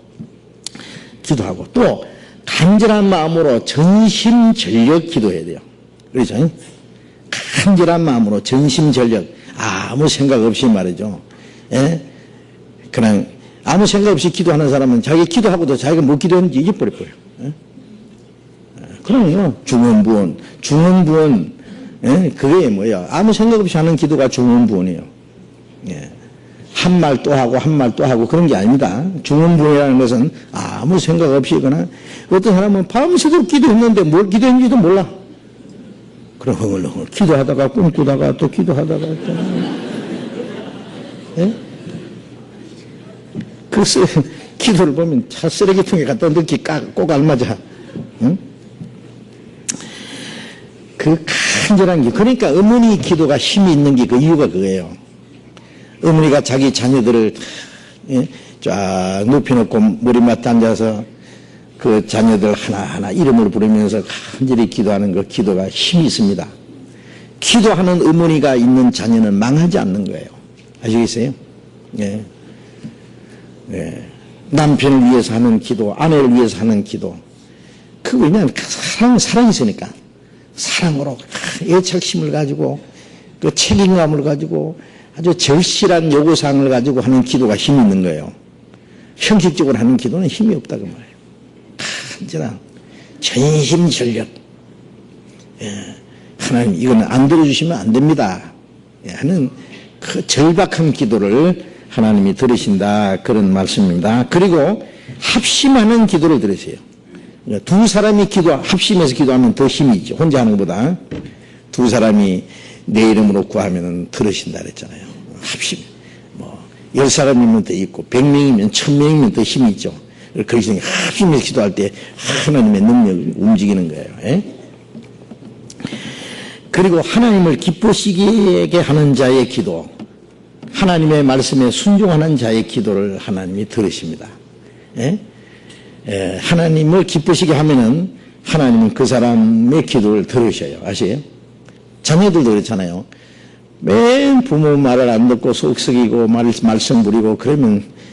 기도하고, 또 간절한 마음으로 전심전력 기도해야 돼요. 그렇죠? 간절한 마음으로 전심전력, 아무 생각 없이 말이죠. 예? 그냥 아무 생각 없이 기도하는 사람은 자기 기도하고도 자기가 뭐 기도했는지 잊어버려요. 예? 그럼요. 중언부언, 예? 그게 뭐야? 아무 생각 없이 하는 기도가 중언부언이에요. 예. 한 말 또 하고, 한 말 또 하고, 그런 게 아닙니다. 중언부언이라는 것은 아무 생각 없이 거나, 어떤 사람은 밤새도록 기도했는데 뭘 기도했는지도 몰라. 그럼 흥얼흥얼 기도하다가 꿈꾸다가 또 기도하다가 또. 예? 기도를 보면 차 쓰레기통에 갖다 넣기 꼭 알맞아. 응? 그 간절한 게, 그러니까 어머니 기도가 힘이 있는 게 그 이유가 그거예요. 어머니가 자기 자녀들을 쫙 눕혀놓고 머리맡에 앉아서 그 자녀들 하나하나 이름을 부르면서 간절히 기도하는 그 기도가 힘이 있습니다. 기도하는 어머니가 있는 자녀는 망하지 않는 거예요. 아시겠어요? 예. 예. 남편을 위해서 하는 기도, 아내를 위해서 하는 기도. 그거 왜냐하면 사랑이 있으니까. 사랑으로 애착심을 가지고, 그 책임감을 가지고, 아주 절실한 요구사항을 가지고 하는 기도가 힘이 있는 거예요. 형식적으로 하는 기도는 힘이 없다고 말해요. 간절한 전심전력. 예. 하나님, 이거는 안 들어주시면 안 됩니다. 하는 그 절박한 기도를 하나님이 들으신다, 그런 말씀입니다. 그리고 합심하는 기도를 들으세요. 두 사람이 합심해서 기도하면 더 힘이 있죠. 혼자 하는 것보다. 두 사람이 내 이름으로 구하면 들으신다 그랬잖아요. 합심. 10사람이면 더 있고, 100명이면 1000명이면 더 힘이 있죠. 그래서 합심해서 기도할 때 하나님의 능력이 움직이는 거예요. 예? 그리고 하나님을 기쁘시게 하는 자의 기도, 하나님의 말씀에 순종하는 자의 기도를 하나님이 들으십니다. 예? 예, 하나님을 기쁘시게 하면은 하나님은 그 사람의 기도를 들으셔요. 아세요? 자녀들도 그렇잖아요. 맨 부모 말을 안 듣고 속썩이고 말썽 부리고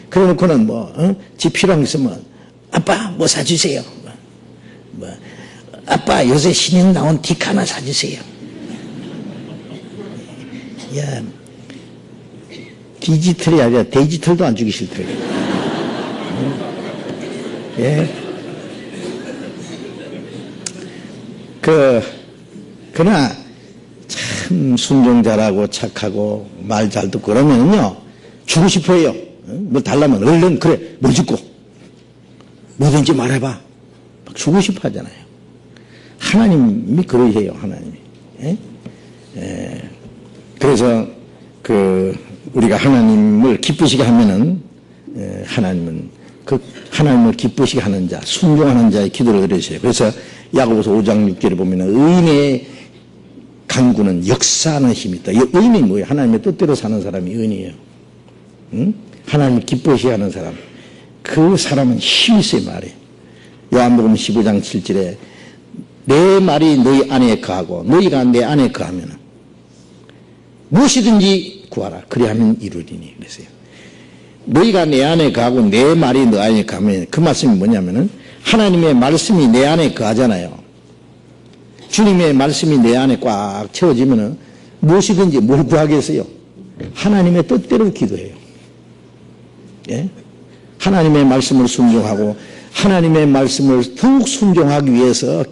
그러놓고는 지 필요한 게 있으면 아빠 뭐 사주세요. 아빠 요새 신형 나온 딕 하나 사주세요. 야, 디지털이 아니라 데지털도 안 주기 싫더라고요. 예. 그러나 참 순종 잘하고 착하고 말 잘 듣고 그러면요 주고 싶어 해요. 뭐 달라면 얼른 그래 뭐 짓고 뭐든지 말해봐. 막 주고 싶어 하잖아요. 하나님이 그러해요. 하나님이. 예? 예. 그래서 우리가 하나님을 기쁘시게 하면은 하나님은 하나님을 기쁘시게 하는 자, 순종하는 자의 기도를 들으세요. 그래서 야고보서 5장 6절에 보면은 의인의 강구는 역사하는 힘이 있다. 의인이 뭐예요? 하나님의 뜻대로 사는 사람이 의인이에요. 응? 하나님을 기쁘시게 하는 사람. 그 사람은 힘이 있어요, 말이. 요한복음 15장 7절에 내 말이 너희 안에 거하고 너희가 내 안에 거하면 무엇이든지 구하라. 그리하면 이루리니. 그랬어요. 너희가 내 안에 거하고 내 말이 너 안에 거하면 그 말씀이 뭐냐면은 하나님의 말씀이 내 안에 거하잖아요. 주님의 말씀이 내 안에 꽉 채워지면은 무엇이든지 뭘 구하겠어요? 하나님의 뜻대로 기도해요. 예? 하나님의 말씀을 순종하고 하나님의 말씀을 더욱 순종하기 위해서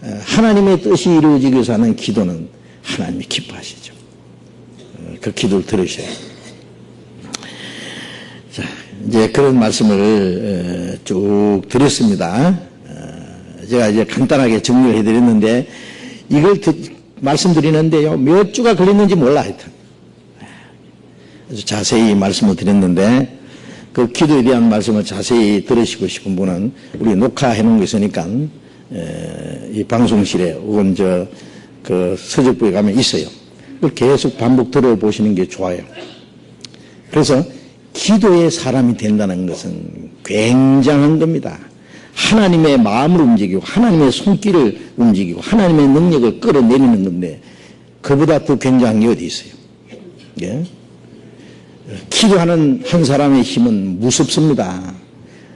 하나님의 뜻이 이루어지기 위해서 하는 기도는 하나님이 기뻐하시죠. 그 기도를 들으셔요. 자, 이제 그런 말씀을 쭉 드렸습니다. 제가 이제 간단하게 정리를 해드렸는데 이걸 말씀드리는데요, 몇 주가 걸렸는지 몰라 하여튼. 아주 자세히 말씀을 드렸는데 그 기도에 대한 말씀을 자세히 들으시고 싶은 분은 우리 녹화해 놓은 게 있으니까 이 방송실에 혹은 그 서적부에 가면 있어요. 그걸 계속 반복 들어보시는 게 좋아요. 그래서 기도의 사람이 된다는 것은 굉장한 겁니다. 하나님의 마음을 움직이고 하나님의 손길을 움직이고 하나님의 능력을 끌어내리는 건데 그보다 더 굉장한 게 어디 있어요? 예? 기도하는 한 사람의 힘은 무섭습니다.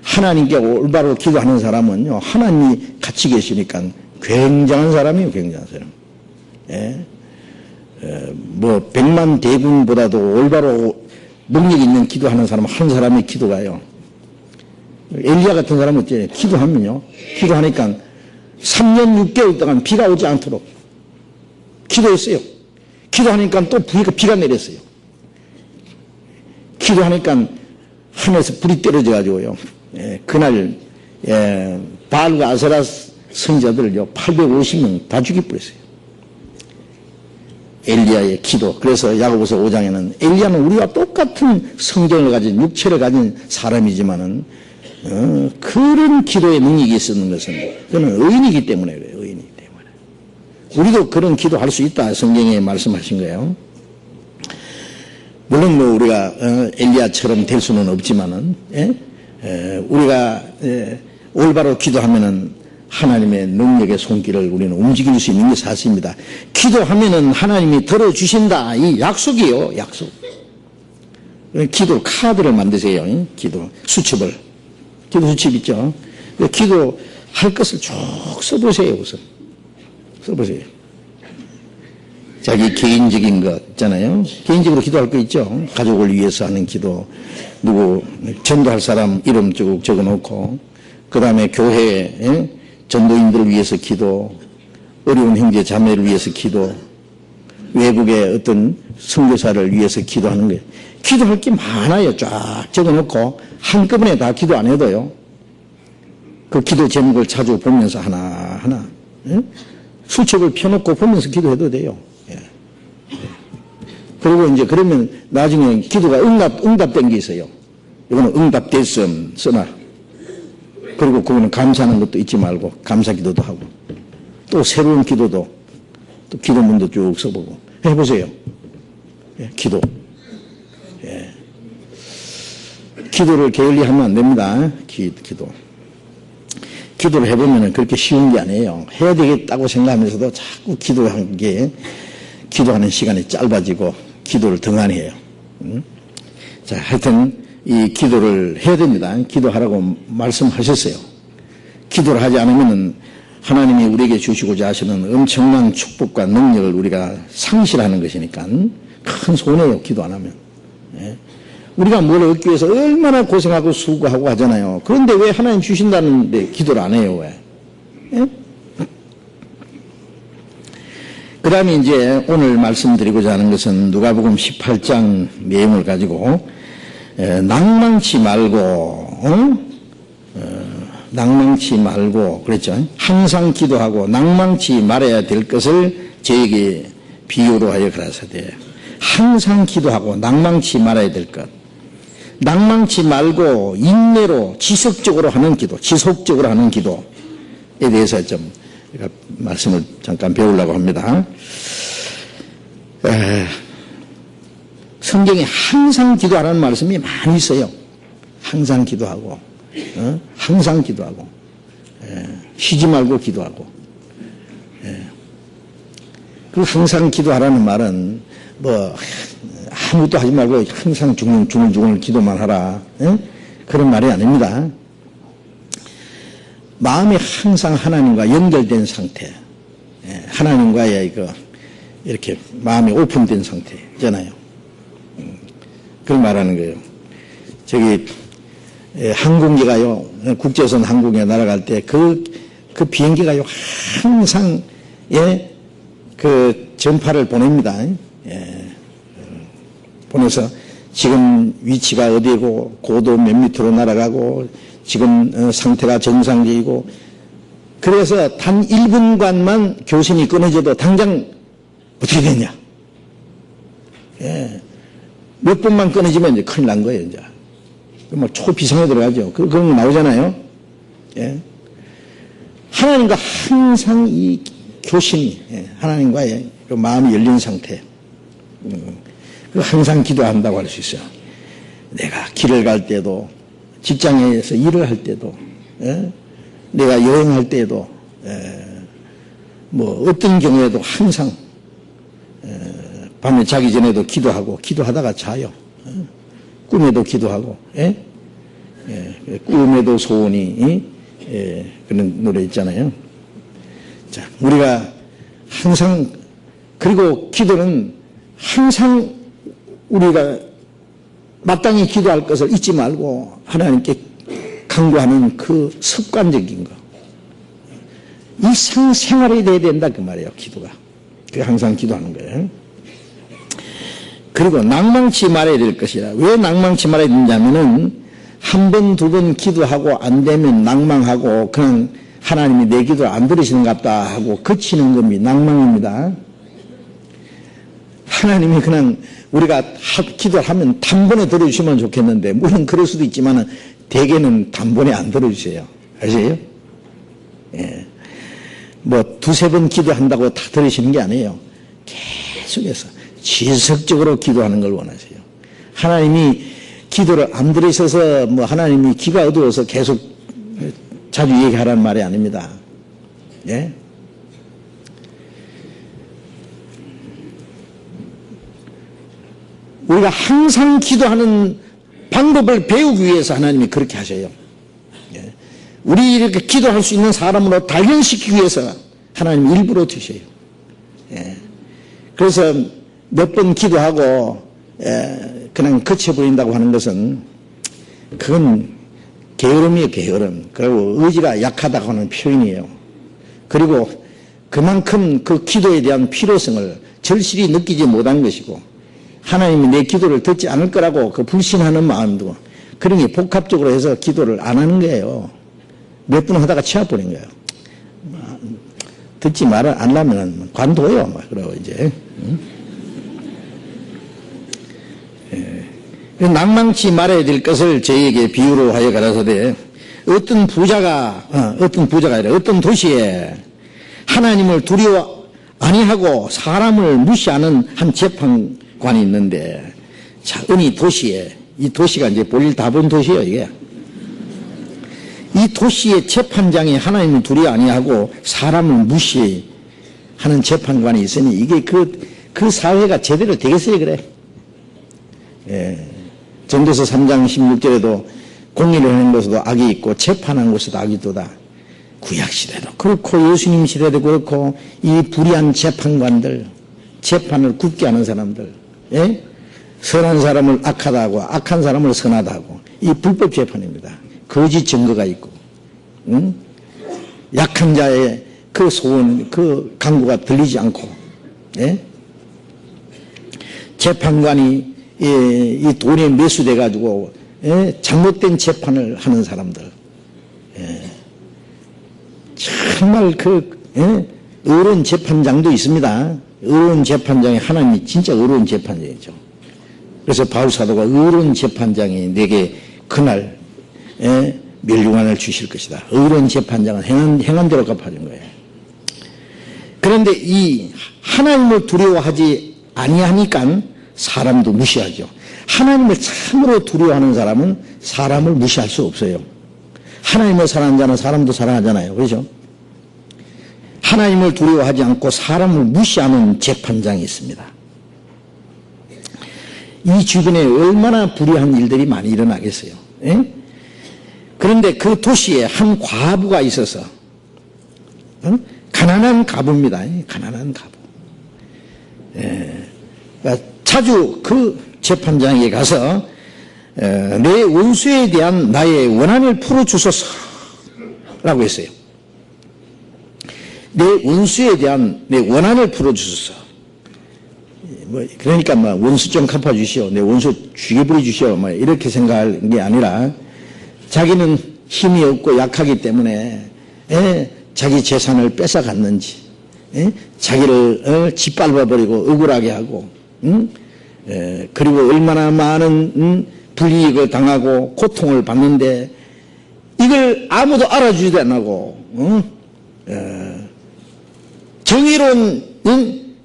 하나님께 올바로 기도하는 사람은요, 하나님이 같이 계시니까 굉장한 사람이에요, 굉장한 사람. 예? 뭐, 100만 대군보다도 올바로 능력 있는 기도하는 사람, 한 사람의 기도가요. 엘리야 같은 사람은 어째 기도하면요, 기도하니까 3년 6개월 동안 비가 오지 않도록 기도했어요. 기도하니까 또 비가 내렸어요. 기도하니까 하늘에서 불이 떨어져가지고요. 그날 바알과 아세라 선지자들을요 850명 다 죽여버렸어요. 엘리야의 기도. 그래서 야고보서 5장에는 엘리야는 우리와 똑같은 성경을 가진 육체를 가진 사람이지만은 그런 기도의 능력이 있었는 것은 그는 의인이기 때문에 그래요. 의인이기 때문에. 우리도 그런 기도할 수 있다. 성경에 말씀하신 거예요. 물론 뭐 우리가 엘리야처럼 될 수는 없지만은 우리가 올바로 기도하면은 하나님의 능력의 손길을 우리는 움직일 수 있는 게 사실입니다. 기도하면은 하나님이 들어주신다. 이 약속이에요. 약속. 기도 카드를 만드세요. 기도 수첩을. 기도 수첩 있죠. 기도할 것을 쭉 써보세요. 우선 써보세요. 자기 개인적인 것 있잖아요. 개인적으로 기도할 거 있죠. 가족을 위해서 하는 기도, 누구 전도할 사람 이름 쭉 적어놓고, 그 다음에 교회 전도인들을 위해서 기도, 어려운 형제 자매를 위해서 기도, 외국의 어떤 선교사를 위해서 기도하는 거예요. 기도할 게 많아요. 쫙 적어놓고 한꺼번에 다 기도 안 해도요. 그 기도 제목을 자주 보면서 하나하나 수첩을 펴놓고 보면서 기도해도 돼요. 그리고 이제 그러면 나중에 기도가 응답된 게 있어요. 이거는 응답됐음 써놔. 그리고 그거는 감사하는 것도 잊지 말고 감사 기도도 하고 또 새로운 기도도 또 기도문도 쭉 써보고 해보세요. 기도. 기도를 게을리하면 안 됩니다. 기도. 기도를 해보면 그렇게 쉬운 게 아니에요. 해야 되겠다고 생각하면서도 자꾸 기도하는 시간이 짧아지고 기도를 등한해요. 자, 하여튼 이 기도를 해야 됩니다. 기도하라고 말씀하셨어요. 기도를 하지 않으면 하나님이 우리에게 주시고자 하시는 엄청난 축복과 능력을 우리가 상실하는 것이니까 큰 손해예요. 기도 안 하면. 우리가 뭘 얻기 위해서 얼마나 고생하고 수고하고 하잖아요. 그런데 왜 하나님 주신다는데 기도를 안 해요? 왜? 그 다음에 이제 오늘 말씀드리고자 하는 것은 누가복음 18장 내용을 가지고 낭망치 말고 낭망치 말고 그랬죠. 항상 기도하고 낭망치 말아야 될 것을 저에게 비유로 하여 가라사대. 항상 기도하고 낭망치 말아야 될 것. 낭망치 말고 인내로 지속적으로 하는 기도, 지속적으로 하는 기도에 대해서 좀 말씀을 잠깐 배우려고 합니다. 성경에 항상 기도하라는 말씀이 많이 있어요. 항상 기도하고, 항상 기도하고, 쉬지 말고 기도하고. 그 항상 기도하라는 말은 뭐 아무것도 하지 말고 항상 중얼중얼 기도만 하라. 그런 말이 아닙니다. 마음이 항상 하나님과 연결된 상태, 하나님과의 이렇게 마음이 오픈된 상태잖아요. 그걸 말하는 거예요. 저기 항공기가요, 국제선 항공에 날아갈 때 그 비행기가요 항상 그 전파를 보냅니다. 보내서 지금 위치가 어디고 고도 몇 미터로 날아가고 지금 상태가 정상적이고 그래서 단 1분간만 교신이 끊어져도 당장 어떻게 되냐. 몇 분만 끊어지면 이제 큰일 난 거예요. 이제 뭐 초비상에 들어가죠. 그런 거 나오잖아요. 하나님과 항상 이 교신이 하나님과의 그 마음이 열린 상태. 항상 기도한다고 할 수 있어요. 내가 길을 갈 때도 직장에서 일을 할 때도 내가 여행할 때에도 뭐 어떤 경우에도 항상 밤에 자기 전에도 기도하고 기도하다가 자요. 꿈에도 기도하고 꿈에도 소원이 그런 노래 있잖아요. 자, 우리가 항상 그리고 기도는 항상 우리가 마땅히 기도할 것을 잊지 말고 하나님께 간구하는 그 습관적인 거. 일상생활이 돼야 된다 그 말이에요. 기도가. 그 항상 기도하는 거예요. 그리고 낭망치 말아야 될 것이라. 왜 낭망치 말아야 되냐면은 한 번, 두 번 기도하고 안 되면 낭망하고 그냥 하나님이 내 기도를 안 들으시는갑다 하고 그치는 겁니다. 낭망입니다. 하나님이 그냥 우리가 기도를 하면 단번에 들어주시면 좋겠는데 물론 그럴 수도 있지만 대개는 단번에 안 들어주세요. 아세요? 예. 뭐 두세 번 기도한다고 다 들으시는 게 아니에요. 계속해서 지속적으로 기도하는 걸 원하세요. 하나님이 기도를 안 들으셔서 뭐 하나님이 귀가 어두워서 계속 자주 얘기하라는 말이 아닙니다. 예? 우리가 항상 기도하는 방법을 배우기 위해서 하나님이 그렇게 하셔요. 예. 우리 이렇게 기도할 수 있는 사람으로 단련시키기 위해서 하나님이 일부러 두셔요. 예. 그래서 몇 번 기도하고 그냥 그쳐버린다고 하는 것은 그건 게으름이에요. 게으름. 그리고 의지가 약하다고 하는 표현이에요. 그리고 그만큼 그 기도에 대한 필요성을 절실히 느끼지 못한 것이고 하나님이 내 기도를 듣지 않을 거라고 그 불신하는 마음도 그런 게 복합적으로 해서 기도를 안 하는 거예요. 몇 분 하다가 치워버린 거예요. 듣지 안 하면 관둬요. 그러고 이제. 낭망치 말아야 될 것을 저에게 비유로 하여 가라사대 어떤 부자가 아니라 어떤 도시에 하나님을 두려워 아니하고 사람을 무시하는 한 재판관이 있는데 자, 어느 도시에 이 도시가 이제 볼일 다 본 도시예요. 이게 이 도시의 재판장이 하나님을 두려워 아니하고 사람을 무시하는 재판관이 있으니 이게 그 사회가 제대로 되겠어요. 그래. 예. 전도서 3장 16절에도 공의를 하는 곳에도 악이 있고 재판하는 곳에도 악이 있도다. 구약시대도 그렇고 예수님 시대도 그렇고 이 불의한 재판관들 재판을 굳게 하는 사람들 예? 선한 사람을 악하다고 악한 사람을 선하다고 이 불법 재판입니다. 거짓 증거가 있고 약한 자의 그 소원 그 간구가 들리지 않고 예? 재판관이 이 돈에 매수돼 가지고 잘못된 재판을 하는 사람들 정말 의로운 재판장도 있습니다. 의로운 재판장이 하나님이 진짜 의로운 재판장이죠. 그래서 바울 사도가 의로운 재판장이 내게 그날 멸류관을 주실 것이다. 의로운 재판장은 행한 대로 갚아준 거예요. 그런데 이 하나님을 두려워하지 아니하니까 사람도 무시하죠. 하나님을 참으로 두려워하는 사람은 사람을 무시할 수 없어요. 하나님을 사랑하는 자는 사람도 사랑하잖아요. 그렇죠? 하나님을 두려워하지 않고 사람을 무시하는 재판장이 있습니다. 이 주변에 얼마나 불의한 일들이 많이 일어나겠어요. 예? 그런데 그 도시에 한 과부가 있어서 가난한 과부입니다. 가난한 과부. 자주 그 재판장에게 가서 내 원수에 대한 나의 원한을 풀어주소서라고 했어요. 내 원수에 대한 내 원한을 풀어주소서. 그러니까 원수 좀 갚아주시오. 내 원수 죽여버려 주시오. 이렇게 생각할 게 아니라 자기는 힘이 없고 약하기 때문에 자기 재산을 뺏어갔는지 자기를 짓밟아버리고 억울하게 하고 그리고 얼마나 많은 불이익을 당하고 고통을 받는데 이걸 아무도 알아주지도 않고 정의로운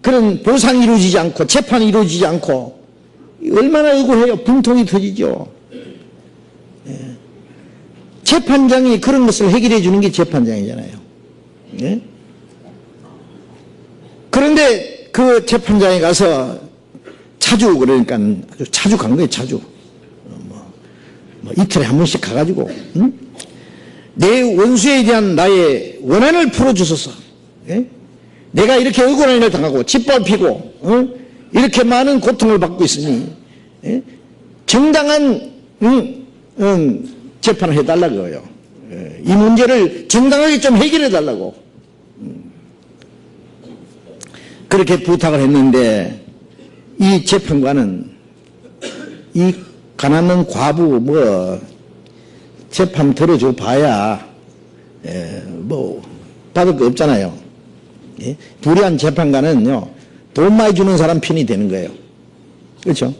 그런 보상이 이루어지지 않고 재판이 이루어지지 않고 얼마나 억울해요. 분통이 터지죠. 재판장이 그런 것을 해결해 주는 게 재판장이잖아요. 예? 그런데 그 재판장에 가서 자주, 그러니까 아주 자주 간 거예요, 자주. 이틀에 한 번씩 가가지고, 응? 내 원수에 대한 나의 원한을 풀어주소서. 예? 내가 이렇게 억울한 일을 당하고 짓밟히고 이렇게 많은 고통을 받고 있으니 예? 정당한 재판을 해달라고요. 예? 이 문제를 정당하게 좀 해결해달라고 그렇게 부탁을 했는데 이 재판관은 이 가난한 과부 재판 들어줘 봐야 받을 거 없잖아요. 예? 불의한 재판관은요, 돈 많이 주는 사람 편이 되는 거예요. 그렇죠?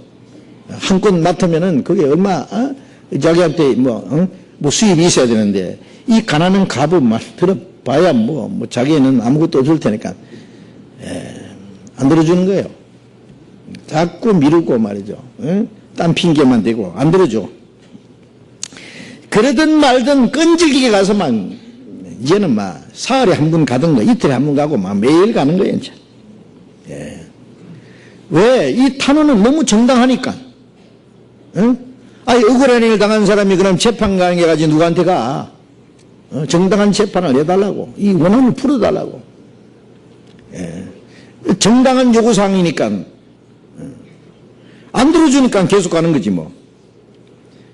한 건 맡으면은 그게 얼마, 자기한테 수입이 있어야 되는데, 이 가난한 갑은 들어봐야 자기는 아무것도 없을 테니까, 안 들어주는 거예요. 자꾸 미루고 말이죠. 딴 핑계만 대고, 안 들어줘. 그러든 말든 끈질기게 가서만, 이제는 사흘에 한 번 가던 거, 이틀에 한 번 가고, 매일 가는 거예요, 이제. 예. 왜? 이 탄원은 너무 정당하니까. 응? 억울한 일 당한 사람이 그럼 재판관에 가지고 누구한테 가? 정당한 재판을 해달라고. 이 원한을 풀어달라고. 예. 정당한 요구사항이니까. 안 들어주니까 계속 가는 거지, 뭐.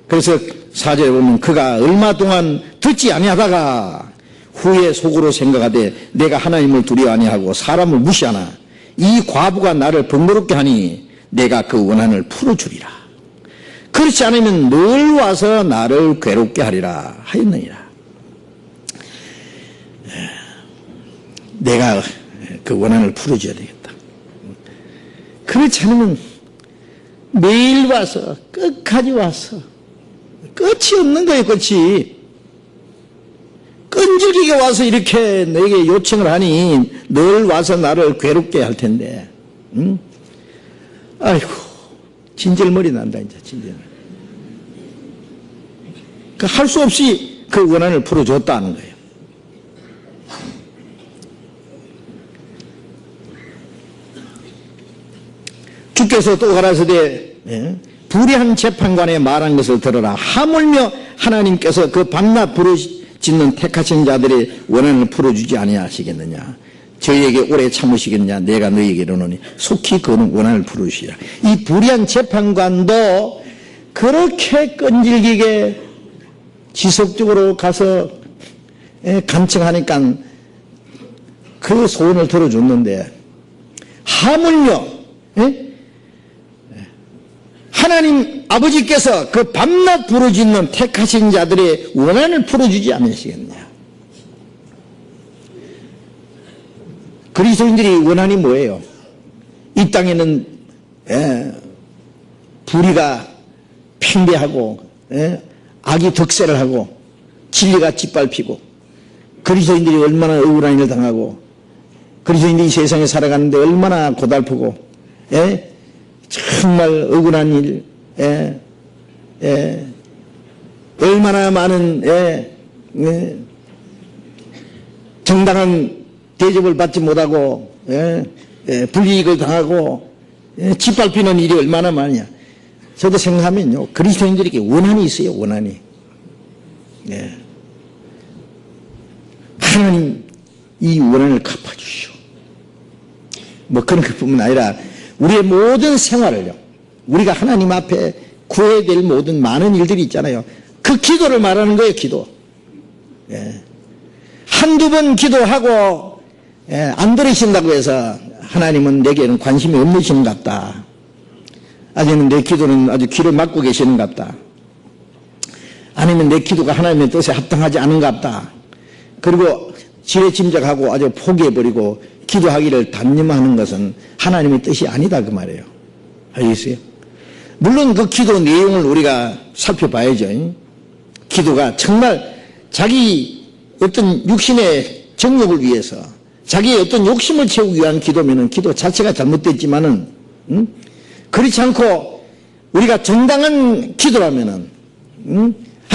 그래서 사절에 보면 그가 얼마 동안 듣지 아니하다가 후에 속으로 생각하되 내가 하나님을 두려워 아니하고 사람을 무시하나 이 과부가 나를 번거롭게 하니 내가 그 원한을 풀어주리라. 그렇지 않으면 늘 와서 나를 괴롭게 하리라 하였느니라. 내가 그 원한을 풀어줘야 되겠다. 그렇지 않으면 매일 와서 끝까지 와서 끝이 없는 거예요, 끝이. 끈질기게 와서 이렇게 내게 요청을 하니 늘 와서 나를 괴롭게 할 텐데, 응? 아이고, 진절머리 난다, 이제, 진절. 할 수 없이 그 원한을 풀어줬다는 거예요. 주께서 또 가라사대, 불의한 재판관의 말한 것을 들어라. 하물며 하나님께서 그 밤낮 부르짖는 택하신 자들의 원한을 풀어주지 아니하시겠느냐. 저희에게 오래 참으시겠냐. 내가 너희에게 이르노니 속히 그 원한을 풀어주시라. 이 불의한 재판관도 그렇게 끈질기게 지속적으로 가서 간청하니까 그 소원을 들어줬는데 하물며 하나님 아버지께서 그 밤낮 부르짖는 택하신 자들의 원한을 풀어주지 않으시겠느냐. 그리스도인들이 원한이 뭐예요? 이 땅에는 불의가 팽배하고 악이 득세를 하고 진리가 짓밟히고 그리스도인들이 얼마나 억울한 일을 당하고 그리스도인들이 세상에 살아가는데 얼마나 고달프고 정말 억울한 일, 얼마나 많은 정당한 대접을 받지 못하고 불이익을 당하고 짓밟히는 일이 얼마나 많냐. 저도 생각하면요, 그리스도인들에게 원한이 있어요, 원한이. 하나님 이 원한을 갚아주시오. 뭐 그런 것뿐만 아니라 우리의 모든 생활을요, 우리가 하나님 앞에 구해야 될 모든 많은 일들이 있잖아요. 그 기도를 말하는 거예요, 기도. 한두 번 기도하고 안 들으신다고 해서 하나님은 내게는 관심이 없으시는 것 같다. 아니면 내 기도는 아주 귀를 막고 계시는 것 같다. 아니면 내 기도가 하나님의 뜻에 합당하지 않은 것 같다. 그리고 지레짐작하고 아주 포기해버리고 기도하기를 단념하는 것은 하나님의 뜻이 아니다, 그 말이에요. 알겠어요? 물론 그 기도 내용을 우리가 살펴봐야죠. 기도가 정말 자기 어떤 육신의 정욕을 위해서 자기의 어떤 욕심을 채우기 위한 기도면은 기도 자체가 잘못됐지만은 그렇지 않고 우리가 정당한 기도라면은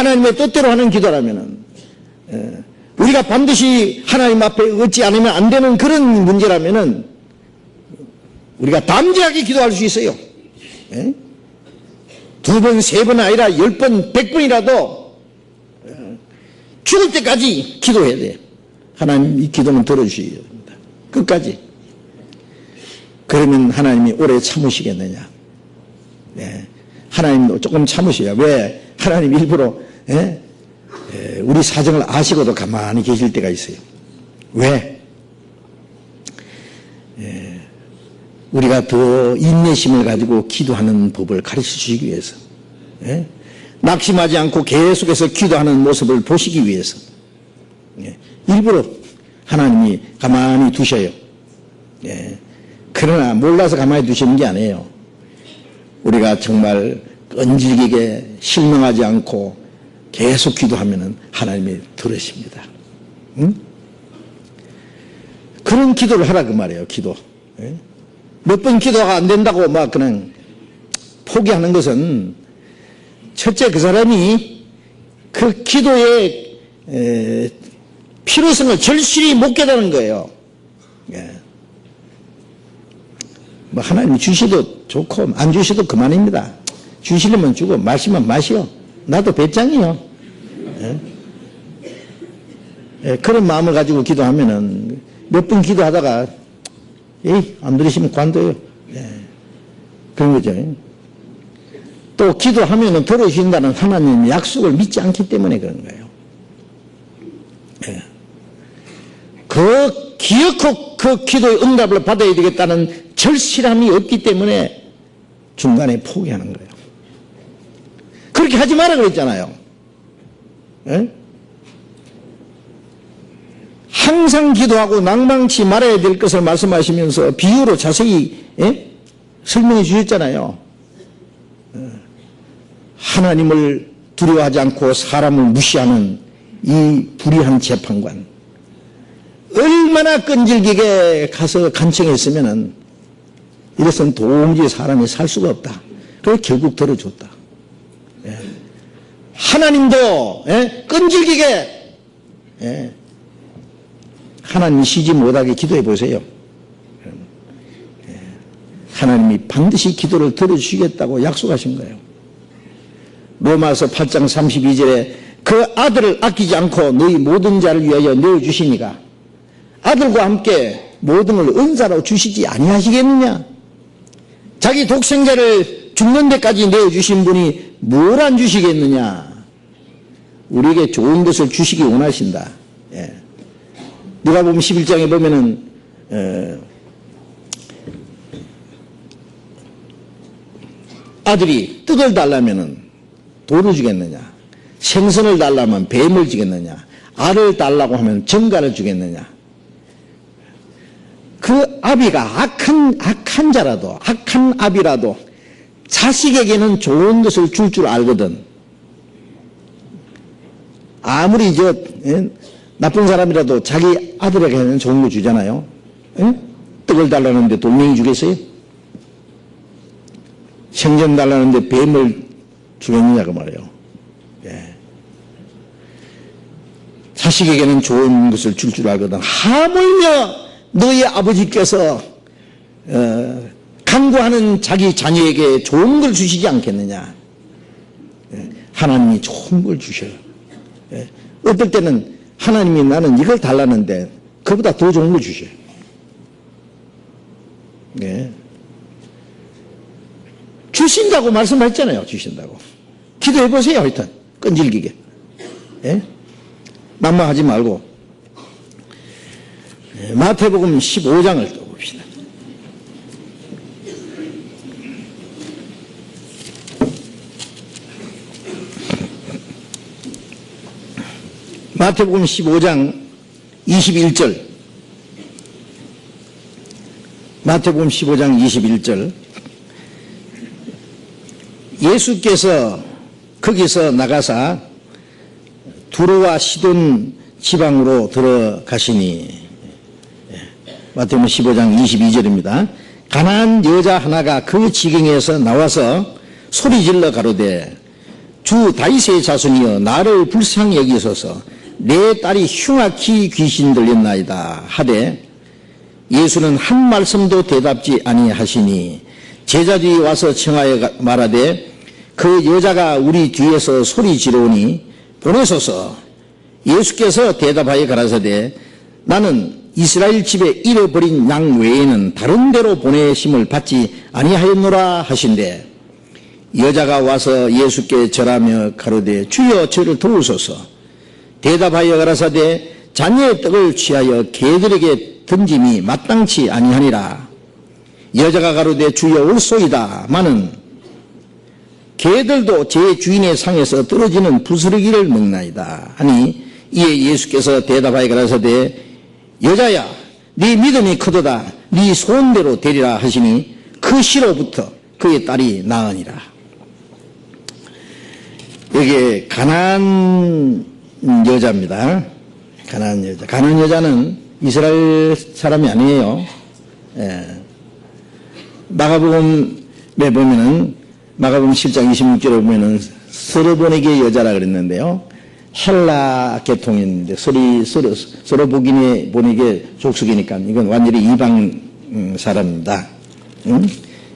하나님의 뜻대로 하는 기도라면은, 우리가 반드시 하나님 앞에 얻지 않으면 안 되는 그런 문제라면은, 우리가 담대하게 기도할 수 있어요. 예? 2번, 3번 아니라 10번, 100번이라도 죽을 때까지 기도해야 돼요. 하나님 이 기도는 들어주셔야 됩니다. 끝까지. 그러면 하나님이 오래 참으시겠느냐. 예. 하나님도 조금 참으셔야. 왜? 하나님 일부러 우리 사정을 아시고도 가만히 계실 때가 있어요. 왜? 우리가 더 인내심을 가지고 기도하는 법을 가르쳐 주시기 위해서, 낙심하지 않고 계속해서 기도하는 모습을 보시기 위해서, 일부러 하나님이 가만히 두셔요. 그러나 몰라서 가만히 두시는 게 아니에요. 우리가 정말 끈질기게 실망하지 않고 계속 기도하면은 하나님이 들으십니다. 응? 그런 기도를 하라 그 말이에요. 기도. 몇 번 기도가 안 된다고 막 그냥 포기하는 것은 첫째 그 사람이 그 기도의 필요성을 절실히 못 깨달은 거예요. 뭐 하나님이 주시도 좋고 안 주시도 그만입니다. 주시려면 주고 마시면 마시오. 나도 배짱이요. 그런 마음을 가지고 기도하면은 몇 번 기도하다가 안 들으시면 관둬요. 그런 거죠. 또 기도하면은 들어주신다는 하나님의 약속을 믿지 않기 때문에 그런 거예요. 그 기어코 그 기도의 응답을 받아야 되겠다는 절실함이 없기 때문에 중간에 포기하는 거예요. 그렇게 하지 마라 그랬잖아요. 항상 기도하고 낭망치 말아야 될 것을 말씀하시면서 비유로 자세히 설명해 주셨잖아요. 하나님을 두려워하지 않고 사람을 무시하는 이 불의한 재판관, 얼마나 끈질기게 가서 간청했으면은 이래서는 도무지 사람이 살 수가 없다. 그래서 결국 들어줬다. 하나님도 끈질기게 하나님이 쉬지 못하게 기도해 보세요. 하나님이 반드시 기도를 들어주시겠다고 약속하신 거예요. 로마서 8장 32절에 그 아들을 아끼지 않고 너희 모든 자를 위하여 내어주시니가 아들과 함께 모든 걸 은사로 주시지 아니하시겠느냐. 자기 독생자를 죽는 데까지 내어주신 분이 뭘 안 주시겠느냐. 우리에게 좋은 것을 주시기 원하신다. 누가복음 11장에 보면은 아들이 떡을 달라면은 돌을 주겠느냐, 생선을 달라면 뱀을 주겠느냐, 알을 달라고 하면 정갈을 주겠느냐. 그 아비가 악한 자라도, 악한 아비라도 자식에게는 좋은 것을 줄 줄 알거든. 아무리 나쁜 사람이라도 자기 아들에게는 좋은 거 주잖아요. 떡을 달라는데 돌멩이 주겠어요? 생선 달라는데 뱀을 주겠느냐 그 말이에요. 자식에게는 좋은 것을 줄 줄 알거든. 하물며 너희 아버지께서 간구하는 자기 자녀에게 좋은 걸 주시지 않겠느냐. 하나님이 좋은 걸 주셔요. 어떨 때는 하나님이 나는 이걸 달라는데 그보다 더 좋은 걸 주셔요. 주신다고 말씀했잖아요. 주신다고. 기도해 보세요. 하여튼 끈질기게. 막막하지 말고. 마태복음 15장을 또 봅시다. 마태복음 15장 21절. 마태복음 15장 21절. 예수께서 거기서 나가사 두로와 시돈 지방으로 들어가시니, 마태복음 15장 22절입니다. 가난한 여자 하나가 그 지경에서 나와서 소리질러 가로되 주 다윗의 자손이여 나를 불쌍히 여기소서. 내 딸이 흉악히 귀신 들렸나이다 하되 예수는 한 말씀도 대답지 아니하시니 제자들이 와서 청하여 말하되 그 여자가 우리 뒤에서 소리 지르오니 보내소서. 예수께서 대답하여 가라사대 나는 이스라엘 집에 잃어버린 양 외에는 다른 데로 보내심을 받지 아니하였노라 하신대 여자가 와서 예수께 절하며 가로되 주여 저를 도우소서. 대답하여 가라사대 자녀의 떡을 취하여 개들에게 던짐이 마땅치 아니하니라. 여자가 가로되 주여 옳소이다 마는 개들도 제 주인의 상에서 떨어지는 부스러기를 먹나이다 하니 이에 예수께서 대답하여 가라사대 여자야 네 믿음이 크도다 네 소원대로 되리라 하시니 그 시로부터 그의 딸이 나으니라. 여기 가나안 여자입니다. 가나안 여자. 가나안 여자는 이스라엘 사람이 아니에요. 마가복음에 보면은 마가복음 10장 26절에 보면은 서로보니게 여자라 그랬는데요. 헬라 계통인데 서로보기네 보니게 족속이니까 이건 완전히 이방 사람입니다.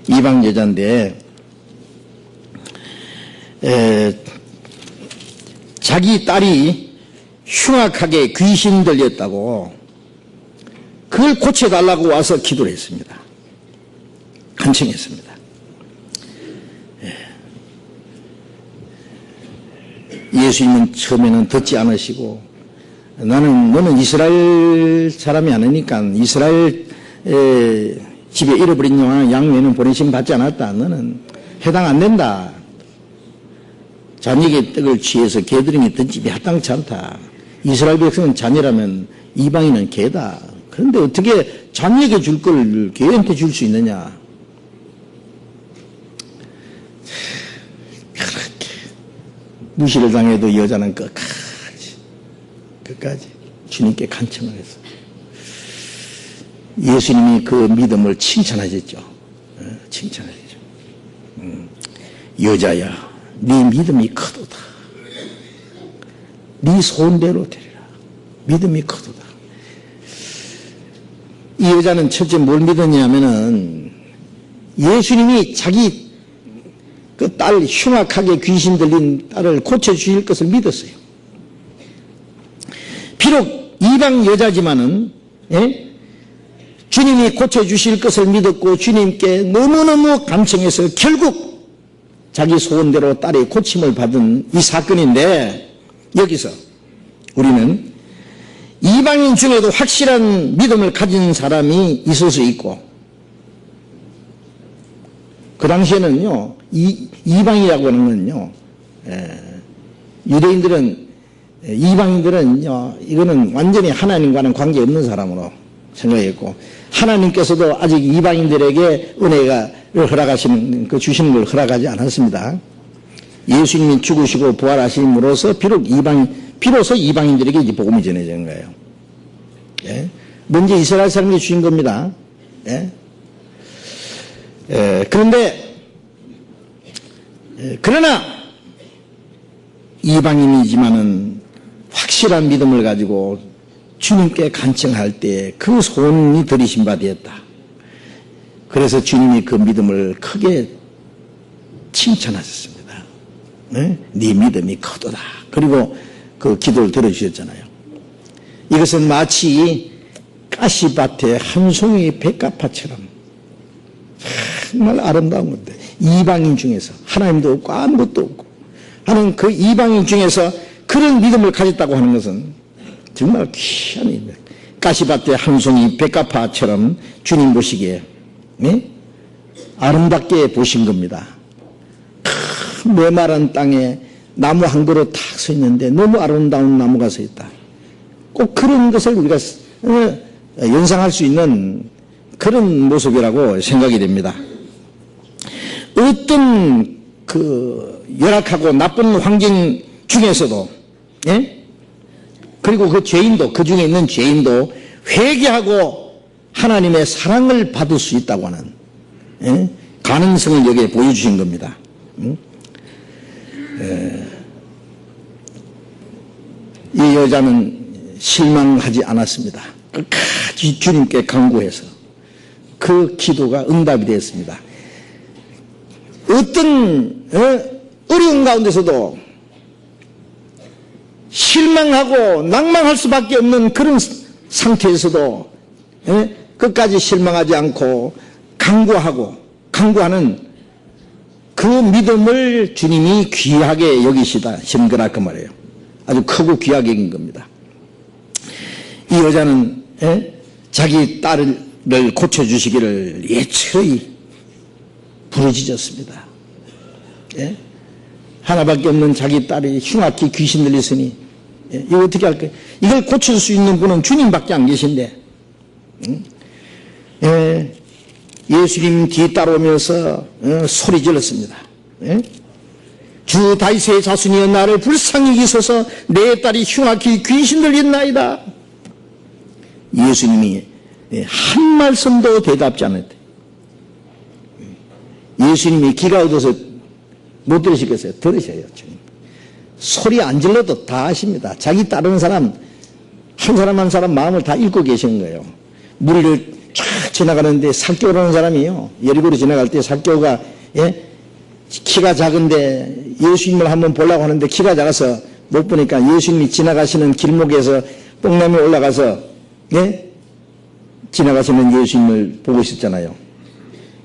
이방 여자인데 자기 딸이 흉악하게 귀신 들렸다고 그걸 고쳐달라고 와서 기도를 했습니다. 간청했습니다. 예수님은 처음에는 듣지 않으시고 너는 이스라엘 사람이 아니니까 이스라엘 집에 잃어버린 양 외에는 보내심 받지 않았다. 너는 해당 안 된다. 자녀에게 떡을 취해서 개들이 던짐이 합당치 않다. 이스라엘 백성은 자녀라면 이방인은 개다. 그런데 어떻게 자녀에게 줄 걸 개한테 줄 수 있느냐. 그렇게 무시를 당해도 여자는 끝까지 주님께 간청을 했어요. 예수님이 그 믿음을 칭찬하셨죠. 칭찬하셨죠. 여자야 네 믿음이 크도다. 네 소원대로 되리라. 믿음이 크도다. 이 여자는 첫째 뭘 믿었냐면은 예수님이 자기 그 딸 흉악하게 귀신 들린 딸을 고쳐주실 것을 믿었어요. 비록 이방 여자지만은 주님이 고쳐주실 것을 믿었고 주님께 너무너무 감청해서 결국 자기 소원대로 딸의 고침을 받은 이 사건인데 여기서 우리는 이방인 중에도 확실한 믿음을 가진 사람이 있을 수 있고 그 당시에는요 이방이라고 하는 건요 유대인들은 이방인들은요 이거는 완전히 하나님과는 관계없는 사람으로 생각했고 하나님께서도 아직 이방인들에게 은혜를 허락하시는 주시는 걸 허락하지 않았습니다. 예수님이 죽으시고 부활하심으로써 비로소 이방인들에게 이제 복음이 전해지는 거예요. 먼저 이스라엘 사람이 주신 겁니다. 그러나 이방인이지만은 확실한 믿음을 가지고 주님께 간청할 때 그 소원이 들이신 바 되었다. 그래서 주님이 그 믿음을 크게 칭찬하셨습니다. 네 믿음이 크도다. 그리고 그 기도를 들어주셨잖아요. 이것은 마치 가시밭에 한 송이 백합화처럼 정말 아름다운 건데 이방인 중에서 하나님도 없고 아무것도 없고 하는 그 이방인 중에서 그런 믿음을 가졌다고 하는 것은 정말 귀한 일이에요. 가시밭에 한 송이 백합화처럼 주님 보시기에 아름답게 보신 겁니다. 큰 메마른 땅에 나무 한 그루 탁 서 있는데 너무 아름다운 나무가 서 있다. 꼭 그런 것을 우리가 연상할 수 있는 그런 모습이라고 생각이 됩니다. 어떤 그 열악하고 나쁜 환경 중에서도 그리고 그 죄인도 그 중에 있는 죄인도 회개하고 하나님의 사랑을 받을 수 있다고 하는 가능성을 여기에 보여주신 겁니다. 여자는 실망하지 않았습니다. 끝까지 주님께 간구해서 그 기도가 응답이 되었습니다. 어떤 어려운 가운데서도 실망하고 낭망할 수밖에 없는 그런 상태에서도 끝까지 실망하지 않고 간구하는 그 믿음을 주님이 귀하게 여기시는 거라 그 말이에요. 아주 크고 귀하게 여긴 겁니다. 이 여자는 자기 딸을 고쳐주시기를 예철이 부르짖었습니다. 하나밖에 없는 자기 딸이 흉악히 귀신 들렸으니 이거 어떻게 할까요? 이걸 고칠 수 있는 분은 주님밖에 안 계신데 예수님 뒤 따라오면서 소리 질렀습니다. 주 다윗의 자손이여 나를 불쌍히 여기소서 내 딸이 흉악히 귀신 들렸나이다. 예수님이 한 말씀도 대답지 않았대. 예수님이 귀가 어두워서 못 들으시겠어요? 들으셔요. 소리 안 질러도 다 아십니다. 자기 따르는 사람 한 사람 한 사람 마음을 다 읽고 계시는 거예요. 무리를 쫙 지나가는데 삭개오라는 사람이요. 여리고로 지나갈 때 삭개오가 키가 작은데 예수님을 한번 보려고 하는데 키가 작아서 못 보니까 예수님이 지나가시는 길목에서 뽕나무에 올라가서 지나가시는 예수님을 보고 있었잖아요.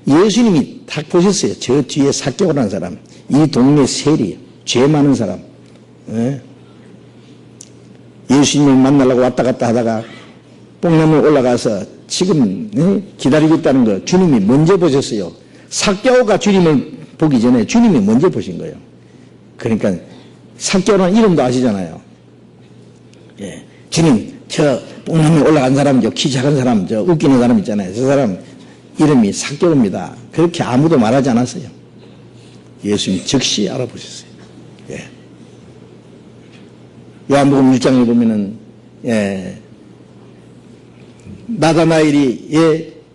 예수님이 딱 보셨어요. 저 뒤에 삭개오라는 사람, 이 동네 세리, 죄 많은 사람. 예수님을 만나려고 왔다 갔다 하다가 뽕나무에 올라가서 지금 기다리고 있다는 거 주님이 먼저 보셨어요. 삭개오가 주님을 보기 전에 주님이 먼저 보신 거예요. 그러니까 삭개오라는 이름도 아시잖아요. 주님, 저 뽕나무에 올라간 사람, 저 키 작은 사람, 저 웃기는 사람 있잖아요. 저 사람 이름이 삭개오입니다. 그렇게 아무도 말하지 않았어요. 예수님이 즉시 알아보셨어요. 요한복음 1장에 보면은 나다나엘이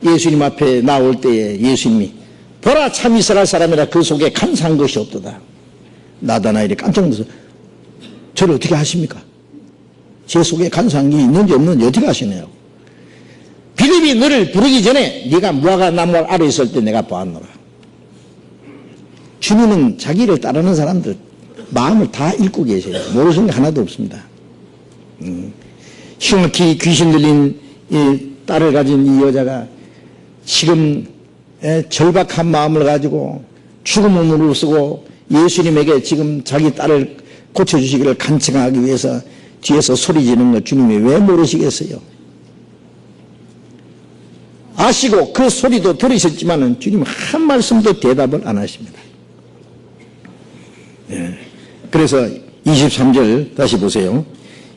예수님 앞에 나올 때에 예수님이 보라 참 이스라엘 사람이라 그 속에 간사한 것이 없도다. 나다나엘이 깜짝 놀라서 저를 어떻게 아십니까? 제 속에 간사한 게 있는지 없는지 어떻게 아시네요? 빌립이 너를 부르기 전에 네가 무화과 나무 아래 있을 때 내가 보았노라. 주님은 자기를 따르는 사람들 마음을 다 읽고 계세요. 모르시는 게 하나도 없습니다. 흉악히 귀신 들린 이 딸을 가진 이 여자가 지금 절박한 마음을 가지고 죽음을 무릅쓰고 예수님에게 지금 자기 딸을 고쳐주시기를 간청하기 위해서 뒤에서 소리 지르는 걸 주님이 왜 모르시겠어요? 아시고 그 소리도 들으셨지만 주님 한 말씀도 대답을 안 하십니다. 그래서 23절 다시 보세요.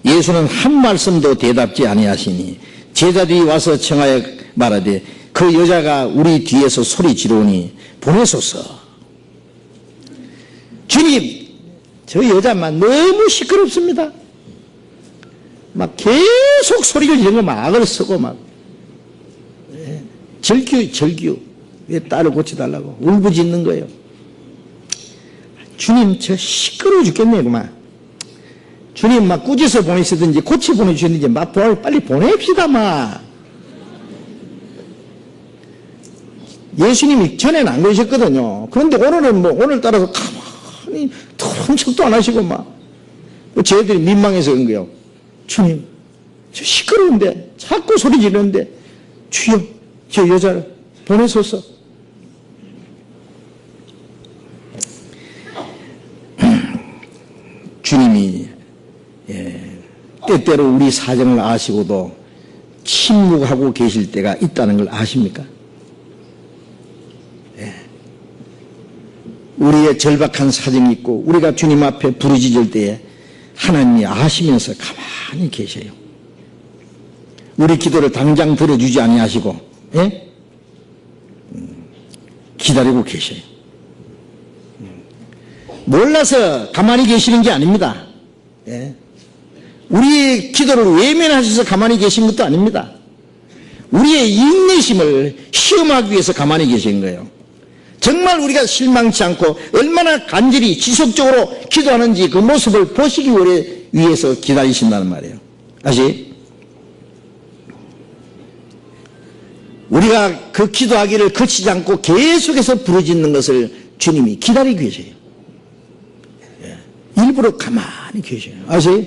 예수는 한 말씀도 대답지 아니하시니 제자들이 와서 청하여 말하되 그 여자가 우리 뒤에서 소리 지르오니 보내소서. 주님, 저 여자만 너무 시끄럽습니다. 막 계속 소리를 지르고 막 악을 쓰고 막 절규 딸을 고쳐달라고 울부짖는 거예요. 주님, 저 시끄러워 죽겠네요, 그만. 주님, 막 꾸짖어 보내시든지 고쳐 보내주시든지 막 빨리 보냅시다, 막. 예수님이 전에는 안 그러셨거든요. 그런데 오늘은 오늘따라서 가만히 털은 척도 안 하시고 막. 저희들이 민망해서 그런 거예요. 주님, 저 시끄러운데, 자꾸 소리 지르는데, 주여, 저 여자를 보내소서. 주님이 때때로 우리 사정을 아시고도 침묵하고 계실 때가 있다는 걸 아십니까? 우리의 절박한 사정이 있고 우리가 주님 앞에 부르짖을 때에 하나님이 아시면서 가만히 계셔요. 우리 기도를 당장 들어주지 아니하시고 기다리고 계셔요. 몰라서 가만히 계시는 게 아닙니다. 우리의 기도를 외면하셔서 가만히 계신 것도 아닙니다. 우리의 인내심을 시험하기 위해서 가만히 계신 거예요. 정말 우리가 실망치 않고 얼마나 간절히 지속적으로 기도하는지 그 모습을 보시기 위해 위에서 기다리신다는 말이에요. 다시. 우리가 그 기도하기를 거치지 않고 계속해서 부르짖는 것을 주님이 기다리고 계세요. 일부러 가만히 계셔요. 아세요?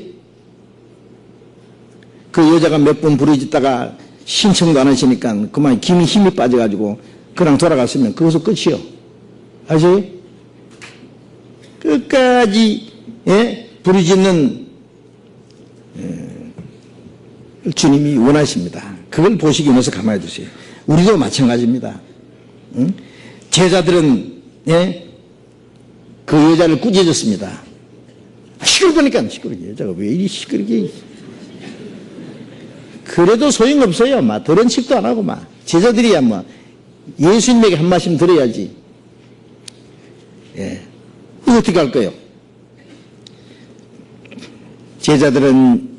그 여자가 몇 번 부르짖다가 신청도 안 하시니까 그만 힘이 빠져가지고 그냥 돌아갔으면 그것은 끝이요. 아세요? 끝까지 부르짖는 주님이 원하십니다. 그걸 보시기 위해서 가만히 두세요. 우리도 마찬가지입니다. 제자들은 그 여자를 꾸짖었습니다. 시끄러우니까 시끄러워. 여자가 왜 이리 시끄럽게. 그래도 소용없어요. 막 더러운 척도 안 하고 막 제자들이야 뭐 예수님에게 한 말씀 들어야지. 이거 어떻게 할 거예요? 제자들은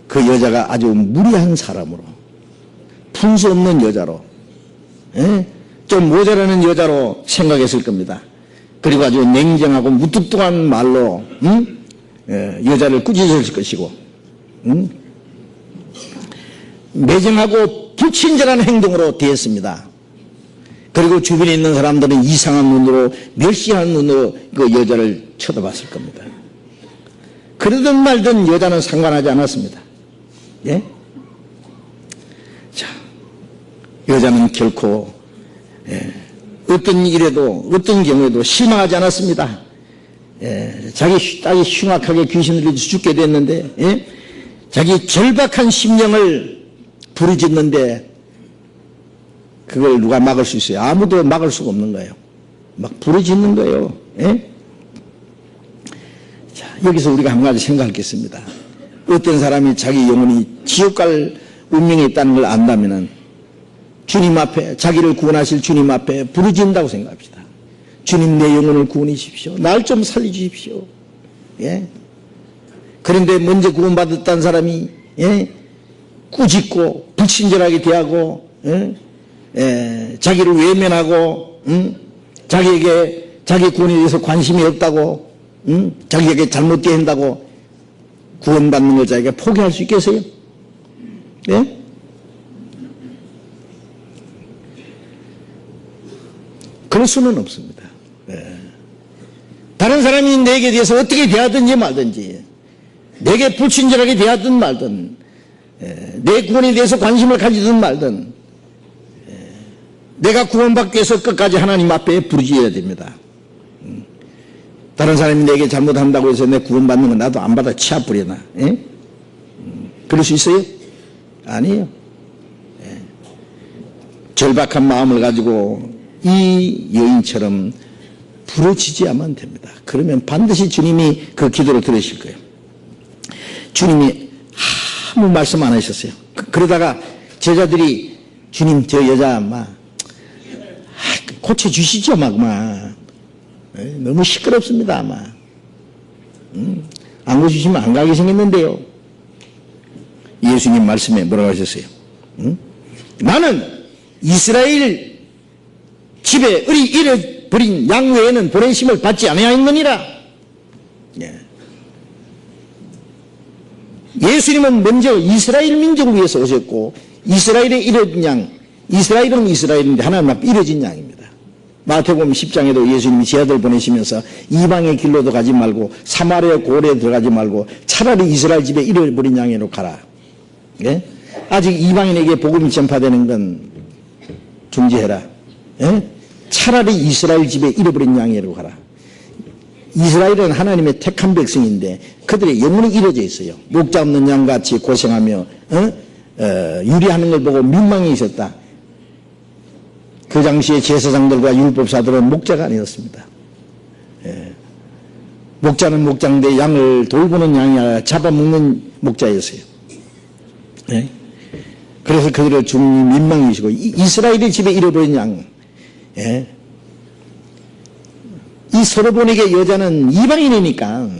그 여자가 아주 무리한 사람으로, 품수 없는 여자로, 좀 모자라는 여자로 생각했을 겁니다. 그리고 아주 냉정하고 무뚝뚝한 말로 여자를 꾸짖을 것이고, 매정하고 불친절한 행동으로 대했습니다. 그리고 주변에 있는 사람들은 이상한 눈으로, 멸시하는 눈으로 그 여자를 쳐다봤을 겁니다. 그러든 말든 여자는 상관하지 않았습니다. 예? 자, 여자는 결코 어떤 일에도 어떤 경우에도 실망하지 않았습니다. 자기 딸이 흉악하게 귀신을 들여 죽게 됐는데 자기 절박한 심령을 부르짖는데 그걸 누가 막을 수 있어요? 아무도 막을 수가 없는 거예요. 막 부르짖는 거예요. 자, 여기서 우리가 한 가지 생각할 게 있습니다. 어떤 사람이 자기 영혼이 지옥 갈 운명에 있다는 걸 안다면은 주님 앞에, 자기를 구원하실 주님 앞에 부르짖는다고 생각합시다. 주님, 내 영혼을 구원해 주십시오. 날 좀 살려 주십시오. 그런데 먼저 구원받았다는 사람이 꾸짖고 불친절하게 대하고 자기를 외면하고 자기에게 자기 구원에 대해서 관심이 없다고 자기에게 잘못되어 한다고 구원받는 걸 자기가 포기할 수 있겠어요? 그럴 수는 없습니다. 다른 사람이 내게 대해서 어떻게 대하든지 말든지, 내게 불친절하게 대하든 말든, 내 구원에 대해서 관심을 가지든 말든, 내가 구원받기 위해서 끝까지 하나님 앞에 부르짖어야 됩니다. 다른 사람이 내게 잘못한다고 해서 내 구원받는 건 나도 안 받아 치아뿌려나. 그럴 수 있어요? 아니에요. 절박한 마음을 가지고 이 여인처럼 부르짖어야만 됩니다. 그러면 반드시 주님이 그 기도를 들으실 거예요. 주님이 아무 말씀 안 하셨어요. 그러다가 제자들이 주님, 저 여자 고쳐주시죠, 너무 시끄럽습니다, 아마. 안 고쳐주시면 안 가게 생겼는데요. 예수님 말씀에 뭐라고 하셨어요? 나는 이스라엘 집에 잃어버린 양 외에는 보내심을 받지 아니하였느니라. 예수님은 먼저 이스라엘 민족을 위해서 오셨고, 이스라엘의 잃어진 양, 이스라엘은 이스라엘인데 하나님 앞에 잃어진 양입니다. 마태복음 10장에도 예수님이 제 아들 보내시면서 이방의 길로도 가지 말고 사마리아 고을에 들어가지 말고 차라리 이스라엘 집에 잃어버린 양으로 가라. 아직 이방인에게 복음이 전파되는 건 중지해라. 차라리 이스라엘 집에 잃어버린 양으로 가라. 이스라엘은 하나님의 택한 백성인데 그들의 영혼이 잃어져 있어요. 목자 없는 양같이 고생하며 유리하는 걸 보고 민망해 있었다. 그 당시에 제사장들과 율법사들은 목자가 아니었습니다. 목자는 목자인데 양을 돌보는 양이 아니라 잡아먹는 목자였어요. 그래서 그들을 주님이 민망해지고 이스라엘의 집에 잃어버린 양. 이 서로보니게 여자는 이방인이니까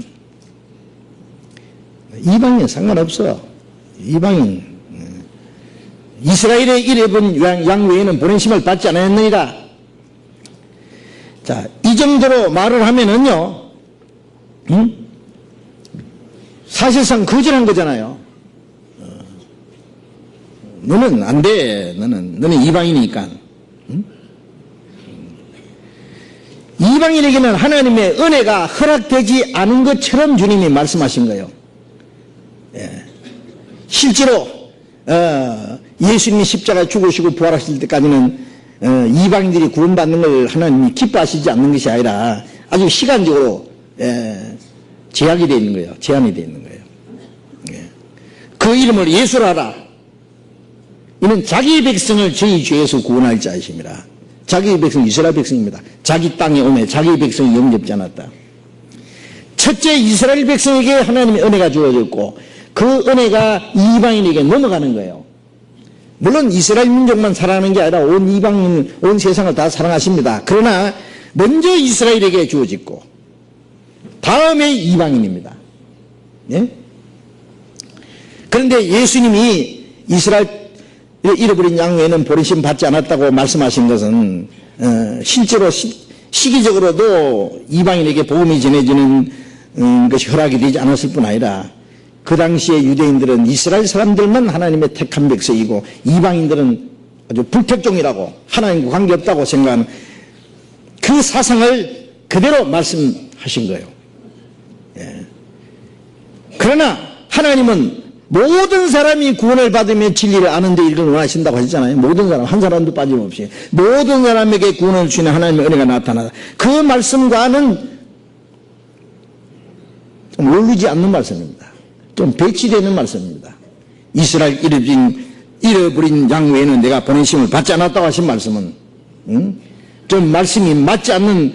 이방인 상관없어. 이방인. 이스라엘의 잃어버린 양 외에는 보내심을 받지 않았느니라. 자, 이 정도로 말을 하면은요, 사실상 거절한 거잖아요. 너는 안 돼. 너는 이방인이니까. 응? 이방인에게는 하나님의 은혜가 허락되지 않은 것처럼 주님이 말씀하신 거예요. 예. 실제로 예수님이 십자가에 죽으시고 부활하실 때까지는 이방인들이 구원받는 걸 하나님이 기뻐하시지 않는 것이 아니라 아주 시간적으로 제약이 되어 있는 거예요. 제한이 되어 있는 거예요. 예. 그 이름을 예수라라. 이는 자기 백성을 저희 죄에서 구원할 자이십니다. 자기 백성 이스라엘 백성입니다. 자기 땅에 오매 자기 백성이 영접지 않았다. 첫째 이스라엘 백성에게 하나님의 은혜가 주어졌고 그 은혜가 이방인에게 넘어가는 거예요. 물론 이스라엘 민족만 사랑하는 게 아니라 온 이방인, 온 세상을 다 사랑하십니다. 그러나 먼저 이스라엘에게 주어졌고 다음에 이방인입니다. 예? 그런데 예수님이 이스라엘 잃어버린 양 외에는 버리심 받지 않았다고 말씀하신 것은 실제로 시기적으로도 이방인에게 복음이 전해지는 것이 허락이 되지 않았을 뿐 아니라 그 당시에 유대인들은 이스라엘 사람들만 하나님의 택한 백성이고 이방인들은 아주 불택종이라고 하나님과 관계없다고 생각하는 그 사상을 그대로 말씀하신 거예요. 예. 그러나 하나님은 모든 사람이 구원을 받으며 진리를 아는데 이걸 원하신다고 하셨잖아요. 모든 사람, 한 사람도 빠짐없이 모든 사람에게 구원을 주시는 하나님의 은혜가 나타나다. 그 말씀과는 좀 어울리지 않는 말씀입니다. 좀 배치되는 말씀입니다. 이스라엘 잃어버린 양 외에는 내가 보내심을 받지 않았다고 하신 말씀은 좀 말씀이 맞지 않는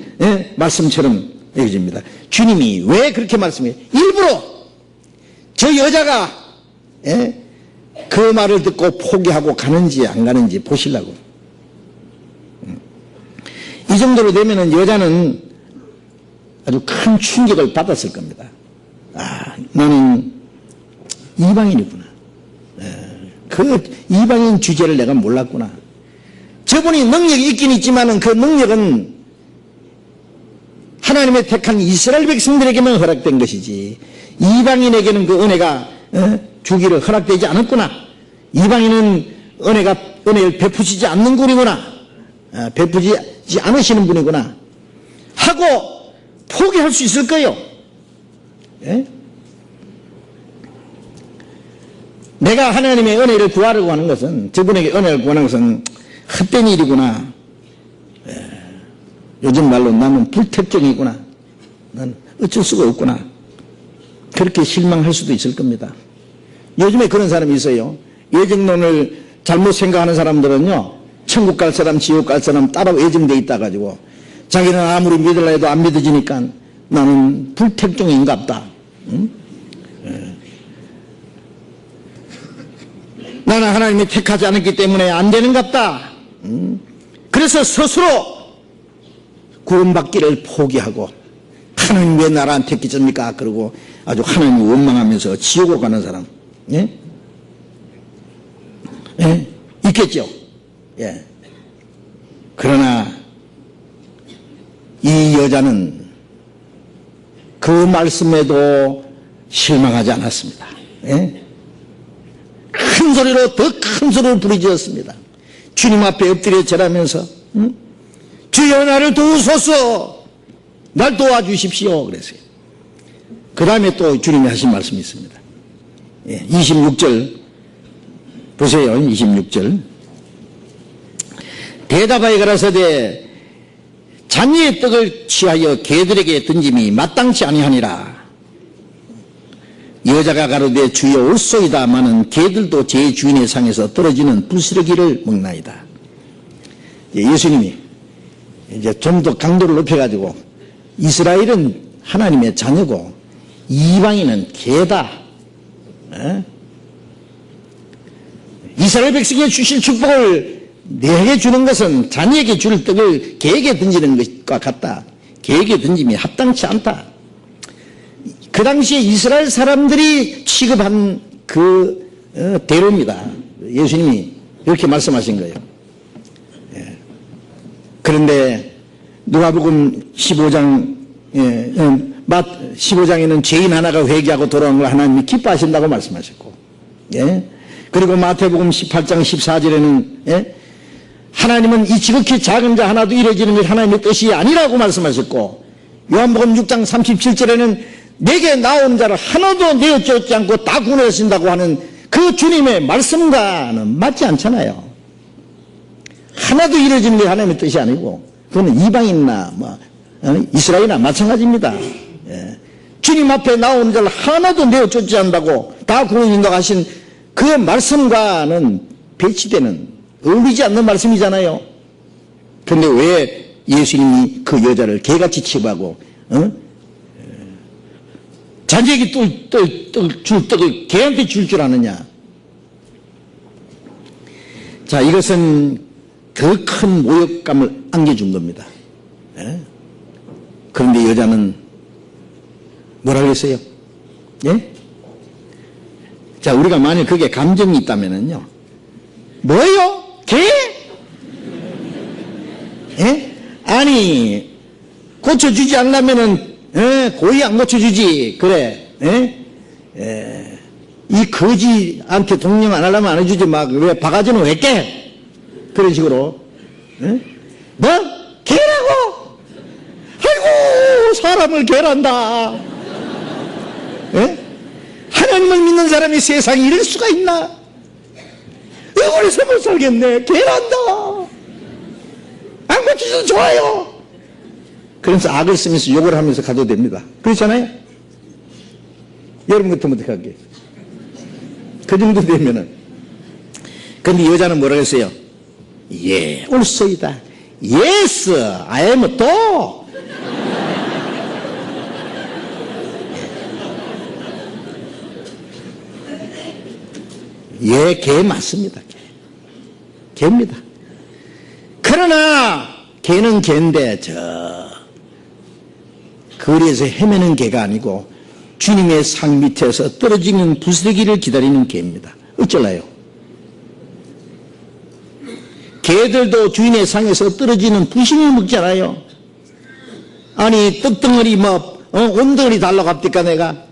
말씀처럼 여겨집니다. 주님이 왜 그렇게 말씀해요? 일부러 저 여자가 그 말을 듣고 포기하고 가는지 안 가는지 보시려고. 이 정도로 되면은 여자는 아주 큰 충격을 받았을 겁니다. 아, 나는 이방인이구나. 그 이방인 주제를 내가 몰랐구나. 저분이 능력이 있긴 있지만은 그 능력은 하나님의 택한 이스라엘 백성들에게만 허락된 것이지 이방인에게는 그 은혜가 주기를 허락되지 않았구나. 이방인은 은혜를 베푸시지 않는 분이구나. 베푸지 않으시는 분이구나. 하고 포기할 수 있을 거예요. 예? 내가 하나님의 은혜를 구하려고 하는 것은, 저분에게 은혜를 구하는 것은 헛된 일이구나. 예. 요즘 말로 나는 불택종이구나. 난 어쩔 수가 없구나. 그렇게 실망할 수도 있을 겁니다. 요즘에 그런 사람이 있어요. 예정론을 잘못 생각하는 사람들은요, 천국 갈 사람, 지옥 갈 사람 따로 예정돼 있다 가지고 자기는 아무리 믿으려 해도 안 믿어지니까 나는 불택종인갑다. 응? 나는 하나님이 택하지 않았기 때문에 안 되는갑다. 그래서 스스로 구원받기를 포기하고 하나님 왜 나를 안 택했습니까? 그러고 아주 하나님을 원망하면서 지옥으로 가는 사람. 예? 예? 있겠죠. 예. 그러나 이 여자는 그 말씀에도 실망하지 않았습니다. 예? 큰 소리로, 더 큰 소리로 부르짖었습니다. 주님 앞에 엎드려 절하면서 주여 나를 도우소서, 날 도와주십시오 그랬어요. 그 다음에 또 주님이 하신 말씀이 있습니다. 26절 보세요. 26절 대답하여 가라사대 잔이의 떡을 취하여 개들에게 던짐이 마땅치 아니하니라. 여자가 가로되 주여 올소이다마는 개들도 제 주인의 상에서 떨어지는 부스러기를 먹나이다. 예수님이 이제 좀 더 강도를 높여가지고 이스라엘은 하나님의 자녀고 이방인은 개다. 이스라엘 백성에게 주실 축복을 내게 주는 것은 자녀에게 줄 떡을 개에게 던지는 것과 같다. 개에게 던짐이 합당치 않다. 그 당시에 이스라엘 사람들이 취급한 그 대로입니다. 예수님이 이렇게 말씀하신 거예요. 그런데 누가복음 15장 막 15장에는 죄인 하나가 회개하고 돌아오는 걸 하나님이 기뻐하신다고 말씀하셨고, 예? 그리고 마태복음 18장 14절에는 예? 하나님은 이 지극히 작은 자 하나도 이래지는 것이 하나님의 뜻이 아니라고 말씀하셨고, 요한복음 6장 37절에는 내게 나오는 자를 하나도 내어쫓지 않고 다 구원하신다고 하는 그 주님의 말씀과는 맞지 않잖아요. 하나도 이루어지는 게 하나님의 뜻이 아니고, 그거는 이방인이나 이스라엘이나 마찬가지입니다. 예. 주님 앞에 나오는 자를 하나도 내어쫓지 않는다고 다 구원인다고 하신 그 말씀과는 배치되는, 어울리지 않는 말씀이잖아요. 그런데 왜 예수님이 그 여자를 개같이 취급하고 자기에게 줄 떡을 개한테 줄 줄 아느냐. 자, 이것은 더 큰 모욕감을 안겨준 겁니다. 예? 그런데 여자는 뭐라 그랬어요? 예? 자, 우리가 만약 그게 감정이 있다면은요, 뭐요? 개? 예? 아니, 고쳐주지 않으려면은, 고의 안 고쳐주지. 그래. 예? 이 거지한테 동령 안 하려면 안 해주지. 막, 왜, 바가지는 왜 깨? 그런 식으로. 예? 뭐? 개라고? 아이고, 사람을 개란다. 예? 하나님을 믿는 사람이 세상에 이럴 수가 있나? 억울해서 못 살겠네. 개란다. 안 고쳐줘도 좋아요. 그래서 악을 쓰면서 욕을 하면서 가도 됩니다. 그렇잖아요? 여러분 같으면 어떻게 하게? 그 정도 되면은. 근데 여자는 뭐라고 했어요? 예, 옳소이다. Yes, I am 또. 예, 개 맞습니다. 개입니다. 그러나 개는 개인데 저 거리에서 헤매는 개가 아니고 주님의 상 밑에서 떨어지는 부스러기를 기다리는 개입니다. 어쩔라요? 개들도 주인의 상에서 떨어지는 부심을 먹잖아요. 아니 떡덩어리 온덩어리 달라고 합니까 내가?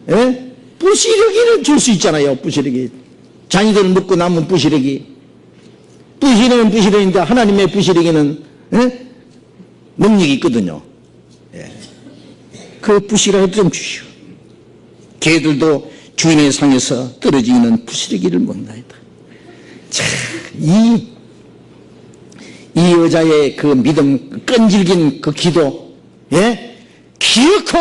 예? 부시러기를 줄 수 있잖아요. 부시러기. 자기들 먹고 남은 부시러기. 부시러기는 부시러기인데 하나님의 부시러기는 예? 능력이 있거든요. 예. 그 부시러기 좀 주시오. 개들도 주인의 상에서 떨어지는 부시러기를 먹나이다. 참, 이 여자의 그 믿음, 끈질긴 그 기도, 예? 기어코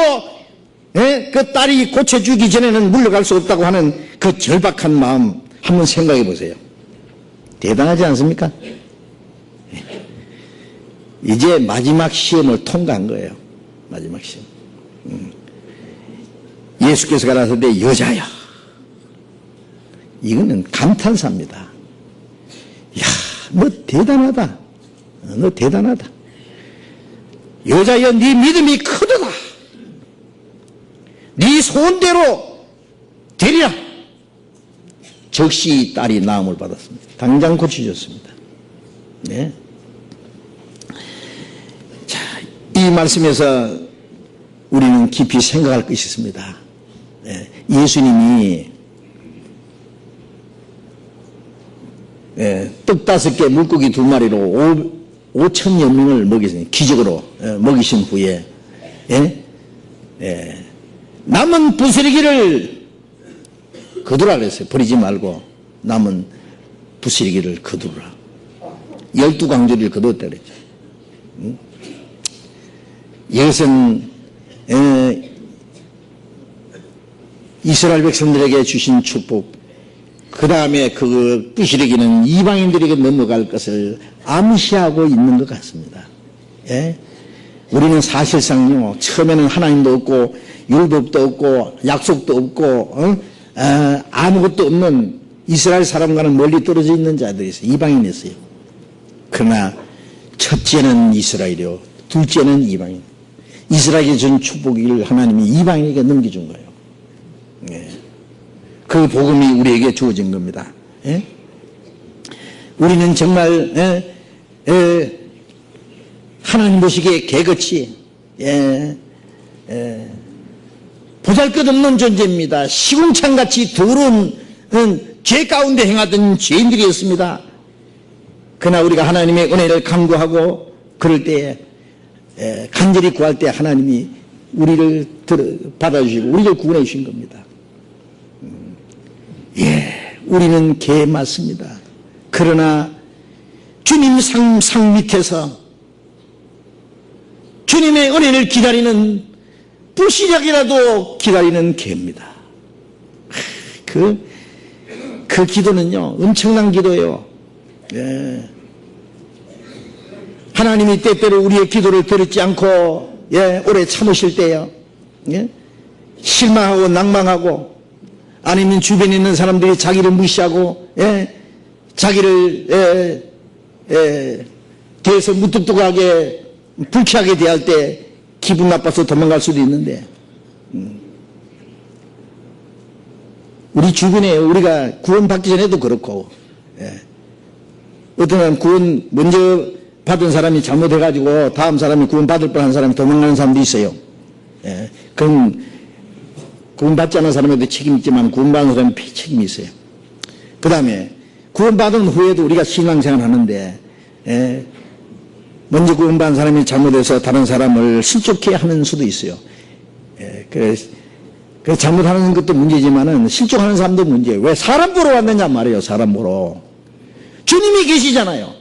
예? 그 딸이 고쳐주기 전에는 물러갈 수 없다고 하는 그 절박한 마음 한번 생각해 보세요. 대단하지 않습니까? 예. 이제 마지막 시험을 통과한 거예요. 마지막 시험. 예수께서 가라사대 여자야. 이거는 감탄사입니다. 야, 너 대단하다. 너 대단하다. 여자여, 네 믿음이 크도다. 네 소원대로 되리라. 즉시 딸이 나음을 받았습니다. 당장 고쳐졌습니다. 네. 자, 이 말씀에서 우리는 깊이 생각할 것이 있습니다. 네. 예수님이 떡 5개 물고기 2마리로 5천여 명을 먹이신, 기적으로 먹이신 후에 남은 부스러기를 거두라 그랬어요. 버리지 말고 남은 부스러기를 거두라. 12광주리를 거두었다 그랬죠. 이것은 이스라엘 백성들에게 주신 축복, 그 다음에 그 부스러기는 이방인들에게 넘어갈 것을 암시하고 있는 것 같습니다. 예? 우리는 사실상요, 처음에는 하나님도 없고 율법도 없고 약속도 없고 아무것도 없는 이스라엘 사람과는 멀리 떨어져 있는 자들이 있어요. 이방인이었어요. 그러나 첫째는 이스라엘이요, 둘째는 이방인. 이스라엘에게 준 축복을 하나님이 이방인에게 넘겨준 거예요. 예. 그 복음이 우리에게 주어진 겁니다. 예? 우리는 정말 하나님 보시기에 개같이 보잘것없는 존재입니다. 시궁창같이 더러운 죄 가운데 행하던 죄인들이었습니다. 그러나 우리가 하나님의 은혜를 간구하고 그럴 때에 간절히 구할 때 하나님이 우리를 받아주시고 우리를 구원해 주신 겁니다. 우리는 개 맞습니다. 그러나 주님 상 밑에서 주님의 은혜를 기다리는 불시작이라도 기다리는 개입니다. 그 기도는요 엄청난 기도예요. 하나님이 때때로 우리의 기도를 들었지 않고 오래 참으실 때요 실망하고 낭망하고 아니면 주변에 있는 사람들이 자기를 무시하고 자기를 대해서 무뚝뚝하게 불쾌하게 대할 때 기분 나빠서 도망갈 수도 있는데 우리 주변에 우리가 구원받기 전에도 그렇고 어떤 사람 구원 먼저 받은 사람이 잘못해가지고 다음 사람이 구원받을 뻔한 사람이 도망가는 사람도 있어요. 그럼 구원받지 않은 사람에도 책임이 있지만 구원받은 사람은 책임이 있어요. 그 다음에 구원받은 후에도 우리가 신앙생활 하는데 먼저 구원받은 사람이 잘못해서 다른 사람을 실족해 하는 수도 있어요. 그래서 잘못하는 것도 문제지만은 실족하는 사람도 문제예요. 왜 사람 보러 왔느냐 말이에요. 사람 보러. 주님이 계시잖아요.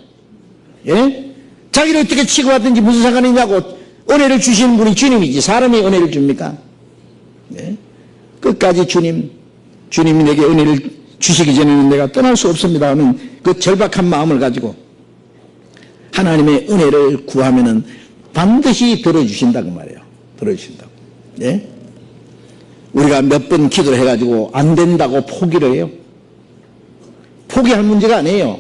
자기를 어떻게 취급하든지 무슨 상관이 있냐고. 은혜를 주시는 분이 주님이지 사람이 은혜를 줍니까? 끝까지 주님이 내게 은혜를 주시기 전에는 내가 떠날 수 없습니다 하는 그 절박한 마음을 가지고 하나님의 은혜를 구하면은 반드시 들어주신다고 말이에요. 들어주신다고. 우리가 몇 번 기도를 해가지고 안 된다고 포기를 해요. 포기할 문제가 아니에요.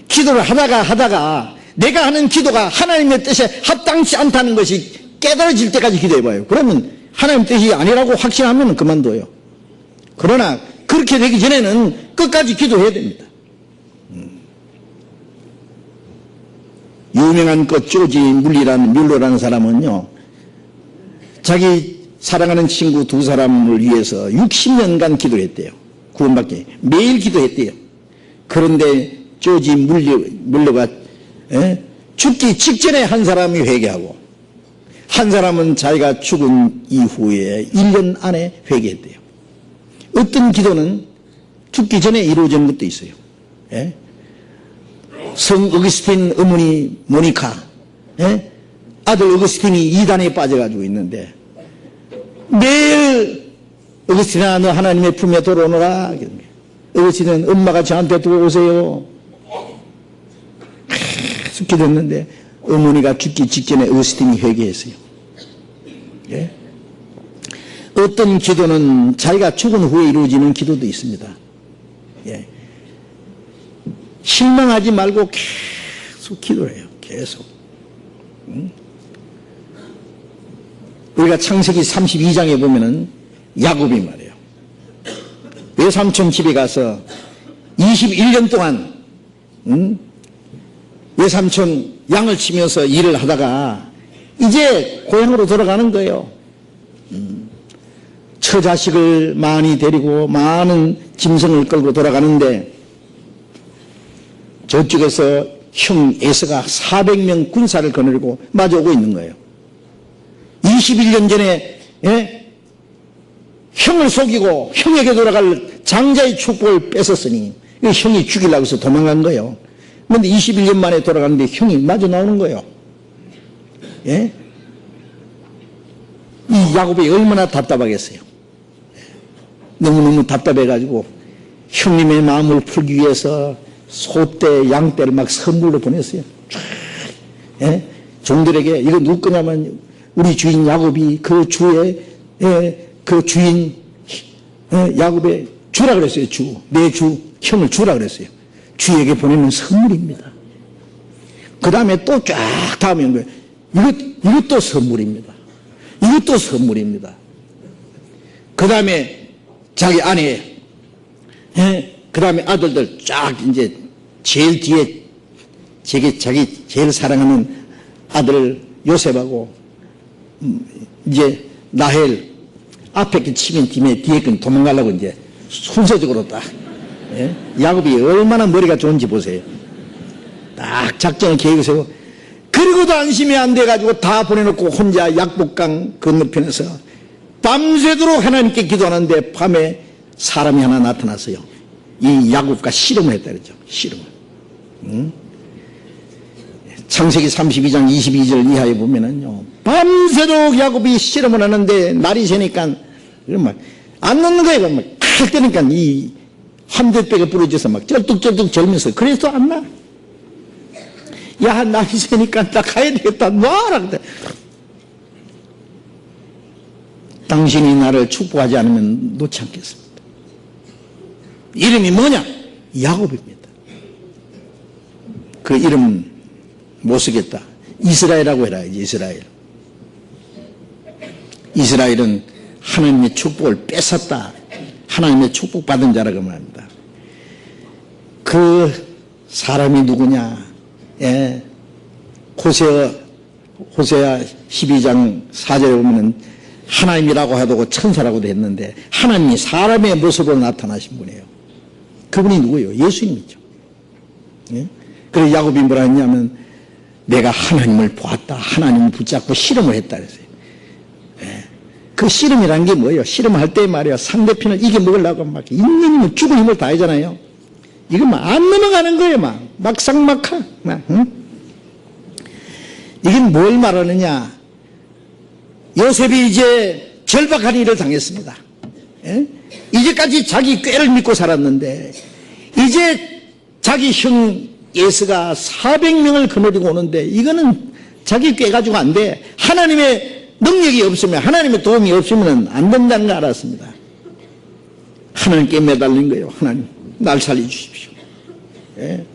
기도를 하다가 내가 하는 기도가 하나님의 뜻에 합당치 않다는 것이 깨달아질 때까지 기도해봐요. 그러면 하나님 뜻이 아니라고 확신하면 그만둬요. 그러나 그렇게 되기 전에는 끝까지 기도해야 됩니다. 유명한 조지 뮬러라는 사람은요 자기 사랑하는 친구 두 사람을 위해서 60년간 기도를 했대요. 구원받기 매일 기도했대요. 그런데 조지 뮬러가 죽기 직전에 한 사람이 회개하고 한 사람은 자기가 죽은 이후에 1년 안에 회개했대요. 어떤 기도는 죽기 전에 이루어지는 것도 있어요. 성 어거스틴 어머니 모니카 아들 어거스틴이 이단에 빠져가지고 있는데 매일 어거스틴아 너 하나님의 품에 들어오너라. 어거스틴은 엄마가 저한테 두고 오세요. 계속 기도했는데 어머니가 죽기 직전에 어거스틴이 회개했어요. 어떤 기도는 자기가 죽은 후에 이루어지는 기도도 있습니다. 실망하지 말고 계속 기도를 해요. 계속. 우리가 창세기 32장에 보면은 야곱이 말이에요. 외삼촌 집에 가서 21년 동안 외삼촌 양을 치면서 일을 하다가 이제 고향으로 돌아가는 거예요. 처자식을 많이 데리고 많은 짐승을 끌고 돌아가는데 저쪽에서 형 에서가 400명 군사를 거느리고 마주오고 있는 거예요. 21년 전에 형을 속이고 형에게 돌아갈 장자의 축복을 뺏었으니 형이 죽이려고 해서 도망간 거예요. 그런데 21년 만에 돌아가는데 형이 마주 나오는 거예요. 이 야곱이 얼마나 답답하겠어요. 너무너무 답답해가지고 형님의 마음을 풀기 위해서 소떼, 양떼를 막 선물로 보냈어요. 종들에게 이거 누구 거냐면 우리 주인 야곱이 그 주의 그 주인 야곱의 주라 그랬어요. 내 주 형을 주라 그랬어요. 주에게 보내는 선물입니다. 그 다음에 또 쫙 다음에 온 거예요. 이것도 선물입니다. 이것도 선물입니다. 그 다음에 자기 아내, 그 다음에 아들들 쫙 이제 제일 뒤에 자기 제일 사랑하는 아들 요셉하고 이제 라헬 앞에 그 치면 뒤에 건 도망가려고 이제 순서적으로 딱. 예? 야곱이 얼마나 머리가 좋은지 보세요. 딱 작전을 계획을 세우고, 그리고도 안심이 안 돼가지고 다 보내놓고 혼자 약복강 건너편에서 밤새도록 하나님께 기도하는데 밤에 사람이 하나 나타났어요. 이 야곱과 씨름을 했다 그랬죠. 씨름을. 응? 창세기 32장 22절 이하에 보면은요, 밤새도록 야곱이 씨름을 하는데 날이 새니까 안 넣는 거예요. 막 칼 때니까 이 함대뼈가 부러져서 막 쩔뚝쩔뚝 절면서 그래서 안 나. 야, 날이 새니까 나 가야 되겠다. 놔라. 그래. 당신이 나를 축복하지 않으면 놓지 않겠습니다. 이름이 뭐냐? 야곱입니다. 그 이름 못 쓰겠다. 이스라엘이라고 해라. 이스라엘. 이스라엘은 하나님의 축복을 뺏었다. 하나님의 축복받은 자라고 말합니다. 그 사람이 누구냐? 예. 호세아 12장 4절에 보면은 하나님이라고 하고 천사라고도 했는데 하나님이 사람의 모습으로 나타나신 분이에요. 그분이 누구예요? 예수님이죠. 예? 그래서 야곱이 뭐라 했냐면 내가 하나님을 보았다. 하나님을 붙잡고 씨름을 했다 그랬어요. 예. 그 씨름이란 게 뭐예요? 씨름할 때 말이야 상대편을 이겨먹으려고 막 있는 힘을 죽은 힘을 다하잖아요. 이거 막 안 넘어가는 거예요. 막 막상막하. 응? 이게 뭘 말하느냐? 요셉이 이제 절박한 일을 당했습니다. 예? 이제까지 자기 꾀를 믿고 살았는데 이제 자기 형 예스가 400명을 거느리고 오는데 이거는 자기 꾀 가지고 안 돼. 하나님의 능력이 없으면 하나님의 도움이 없으면 안 된다는 걸 알았습니다. 하나님께 매달린 거예요. 하나님 날 살려주십시오. 예?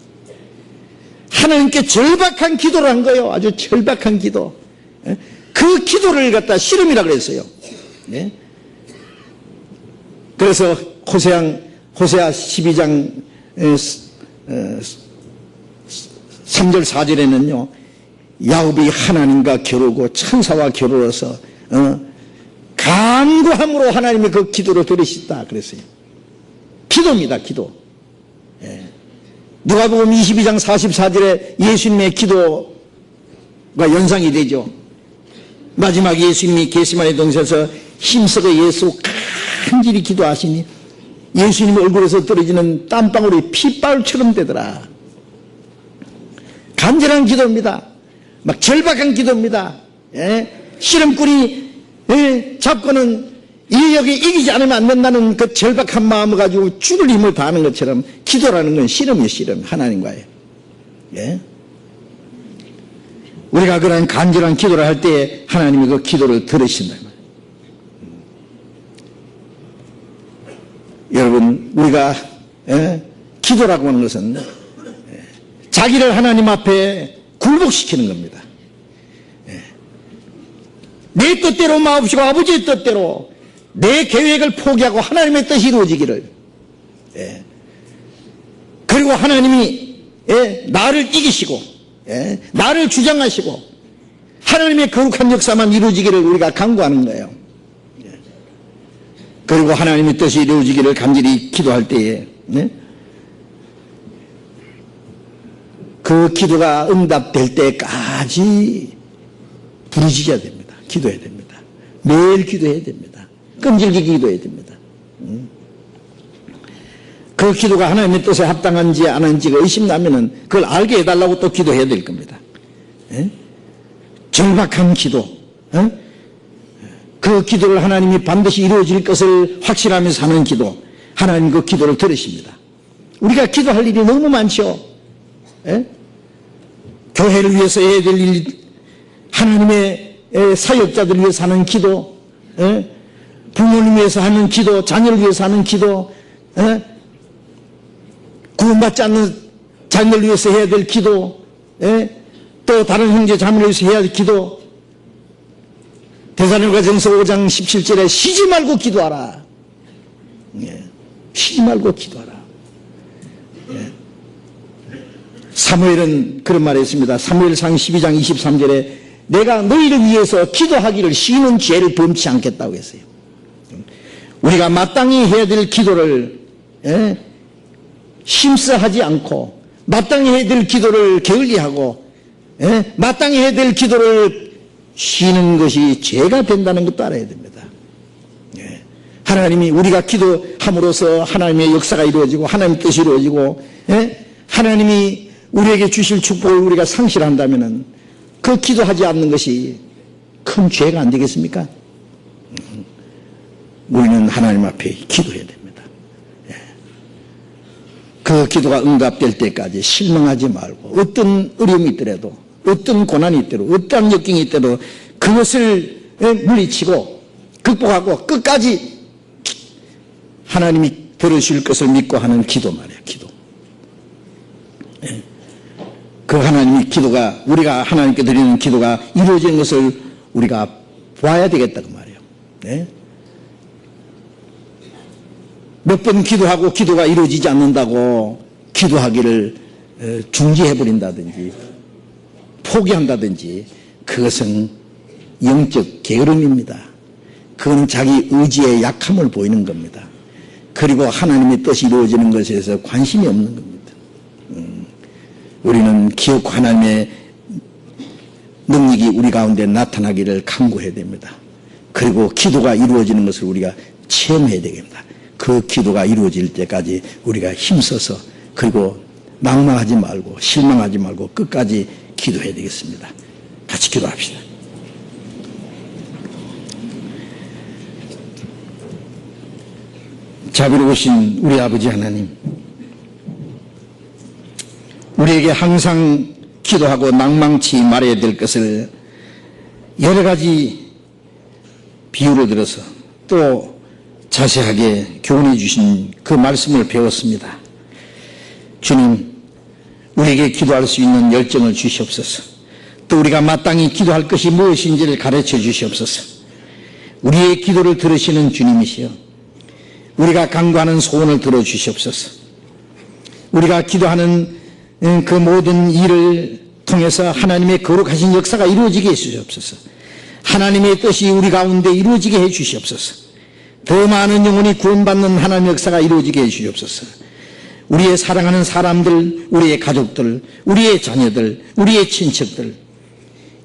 하나님께 절박한 기도를 한 거예요. 아주 절박한 기도. 예? 그 기도를 갖다 씨름이라 그랬어요. 예? 그래서 호세아 12장 3절 4절에는요 야곱이 하나님과 겨루고 천사와 겨루어서 간구함으로 하나님이 그 기도를 들으셨다 그랬어요. 기도입니다. 기도. 예. 누가복음 22장 44절에 예수님의 기도가 연상이 되죠. 마지막 예수님이 겟세마네 동산에서 힘쓰고 예수 간절히 기도하시니 예수님 얼굴에서 떨어지는 땀방울이 핏방울처럼 되더라. 간절한 기도입니다. 막 절박한 기도입니다. 예? 씨름꾼이 잡고는 이 여기 이기지 않으면 안 된다는 그 절박한 마음을 가지고 죽을 힘을 다하는 것처럼 기도라는 건 씨름이에요. 씨름. 하나님과의. 예? 우리가 그런 간절한 기도를 할 때 하나님이 그 기도를 들으신다. 여러분 우리가 기도라고 하는 것은 자기를 하나님 앞에 굴복시키는 겁니다. 내 뜻대로 마옵시고 아버지의 뜻대로 내 계획을 포기하고 하나님의 뜻이 이루어지기를. 그리고 하나님이 나를 이기시고 나를 주장하시고 하나님의 거룩한 역사만 이루어지기를 우리가 간구하는 거예요. 그리고 하나님의 뜻이 이루어지기를 간절히 기도할 때에 그 기도가 응답될 때까지 부르짖어야 됩니다. 기도해야 됩니다. 매일 기도해야 됩니다. 끈질기게 기도해야 됩니다. 그 기도가 하나님의 뜻에 합당한지 안 한지가 의심나면은 그걸 알게 해달라고 또 기도해야 될 겁니다. 절박한 기도. 그 기도를 하나님이 반드시 이루어질 것을 확신하면서 하는 기도. 하나님 그 기도를 들으십니다. 우리가 기도할 일이 너무 많죠. 교회를 위해서 해야 될 일, 하나님의 사역자들을 위해서 하는 기도, 부모님 위해서 하는 기도, 자녀를 위해서 하는 기도, 구원받지 않는 자녀를 위해서 해야 될 기도, 또 다른 형제 자매를 위해서 해야 될 기도. 데살로니가전서 5장 17절에 쉬지 말고 기도하라. 쉬지 말고 기도하라. 사무엘은 그런 말을 했습니다. 사무엘상 12장 23절에 내가 너희를 위해서 기도하기를 쉬는 죄를 범치 않겠다고 했어요. 우리가 마땅히 해야 될 기도를 심사하지 않고 마땅히 해야 될 기도를 게을리하고 마땅히 해야 될 기도를 쉬는 것이 죄가 된다는 것도 알아야 됩니다. 하나님이 우리가 기도함으로써 하나님의 역사가 이루어지고 하나님의 뜻이 이루어지고 하나님이 우리에게 주실 축복을 우리가 상실한다면 그 기도하지 않는 것이 큰 죄가 안 되겠습니까? 우리는 하나님 앞에 기도해야 됩니다. 그 기도가 응답될 때까지 실망하지 말고 어떤 어려움이 있더라도 어떤 고난이 있더라도 어떤 역경이 있더라도 그것을 물리치고 극복하고 끝까지 하나님이 들으실 것을 믿고 하는 기도 말이에요. 기도. 그 하나님이 기도가 우리가 하나님께 드리는 기도가 이루어지는 것을 우리가 봐야 되겠다 그 말이에요. 몇 번 기도하고 기도가 이루어지지 않는다고 기도하기를 중지해버린다든지 포기한다든지 그것은 영적 게으름입니다. 그건 자기 의지의 약함을 보이는 겁니다. 그리고 하나님의 뜻이 이루어지는 것에 대해서 관심이 없는 겁니다. 우리는 기어코 하나님의 능력이 우리 가운데 나타나기를 간구해야 됩니다. 그리고 기도가 이루어지는 것을 우리가 체험해야 되겠습니다. 그 기도가 이루어질 때까지 우리가 힘써서 그리고 낭망하지 말고 실망하지 말고 끝까지 기도해야 되겠습니다. 같이 기도합시다. 자비로우신 우리 아버지 하나님, 우리에게 항상 기도하고 낭망치 말아야 될 것을 여러 가지 비유를 들어서 또 자세하게 교훈해 주신 그 말씀을 배웠습니다. 주님, 우리에게 기도할 수 있는 열정을 주시옵소서. 또 우리가 마땅히 기도할 것이 무엇인지를 가르쳐 주시옵소서. 우리의 기도를 들으시는 주님이시여, 우리가 간구하는 소원을 들어주시옵소서. 우리가 기도하는 그 모든 일을 통해서 하나님의 거룩하신 역사가 이루어지게 해주시옵소서. 하나님의 뜻이 우리 가운데 이루어지게 해주시옵소서. 더 많은 영혼이 구원받는 하나님의 역사가 이루어지게 해주시옵소서. 우리의 사랑하는 사람들, 우리의 가족들, 우리의 자녀들, 우리의 친척들,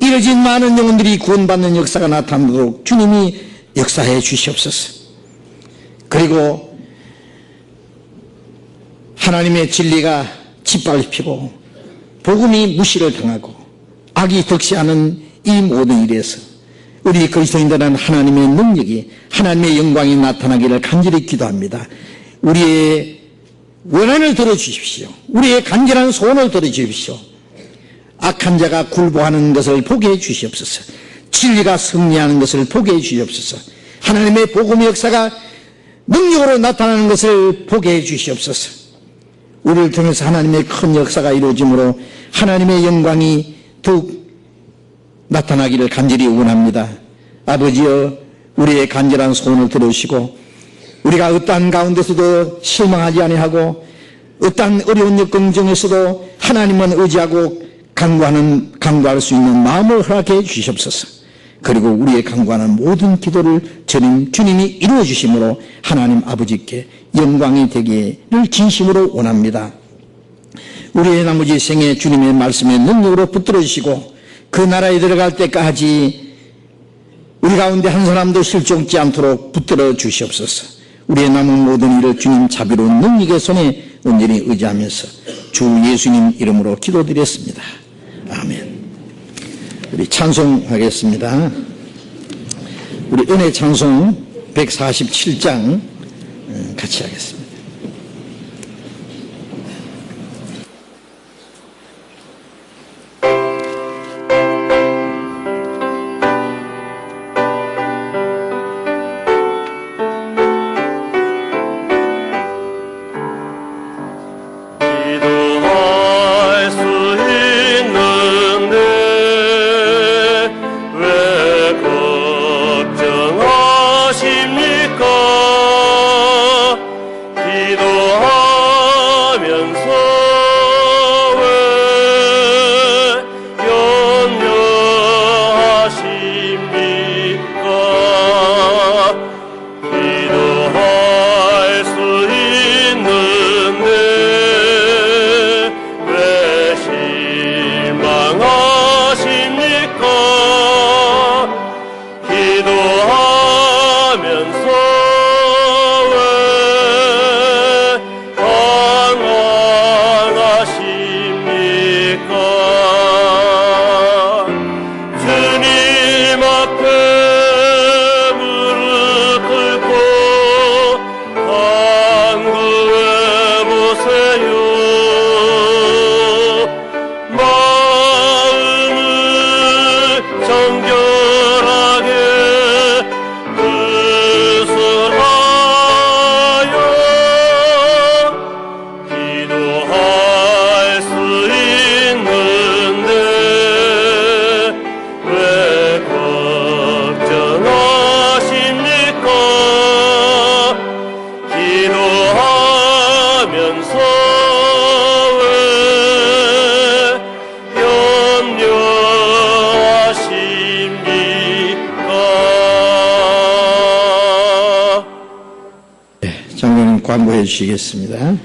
이뤄진 많은 영혼들이 구원받는 역사가 나타나도록 주님이 역사해 주시옵소서. 그리고 하나님의 진리가 짓밟히고 복음이 무시를 당하고 악이 득세하는 이 모든 일에서 우리 그리스도인들은 하나님의 능력이, 하나님의 영광이 나타나기를 간절히 기도합니다. 우리의 원한을 들어주십시오. 우리의 간절한 소원을 들어주십시오. 악한 자가 굴복하는 것을 보게 해 주시옵소서. 진리가 승리하는 것을 보게 해 주시옵소서. 하나님의 복음의 역사가 능력으로 나타나는 것을 보게 해 주시옵소서. 우리를 통해서 하나님의 큰 역사가 이루어지므로 하나님의 영광이 더욱 나타나기를 간절히 원합니다. 아버지여, 우리의 간절한 소원을 들으시고 우리가 어떠한 가운데서도 실망하지 아니하고 어떠한 어려운 역경 중에서도 하나님만 의지하고 간구할 수 있는 마음을 허락해 주시옵소서. 그리고 우리의 간구하는 모든 기도를 주님이 이루어 주심으로 하나님 아버지께 영광이 되기를 진심으로 원합니다. 우리의 나머지 생에 주님의 말씀의 능력으로 붙들어 주시고 그 나라에 들어갈 때까지 우리 가운데 한 사람도 실족지 않도록 붙들어 주시옵소서. 우리의 남은 모든 일을 주님 자비로운 능력의 손에 온전히 의지하면서 주 예수님 이름으로 기도드렸습니다. 아멘. 우리 찬송하겠습니다. 우리 은혜 찬송 147장 같이 하겠습니다. 기도하면서 왜 방황하십니까? 주님 앞에 무릎 꿇고 간구해 보세요. 마음을 정결하게 뜻을 하여 기도할 수 있는데 왜 걱정하십니까? 기도하면서 왜 염려하십니까? 장로님 광고해 주시겠습니다.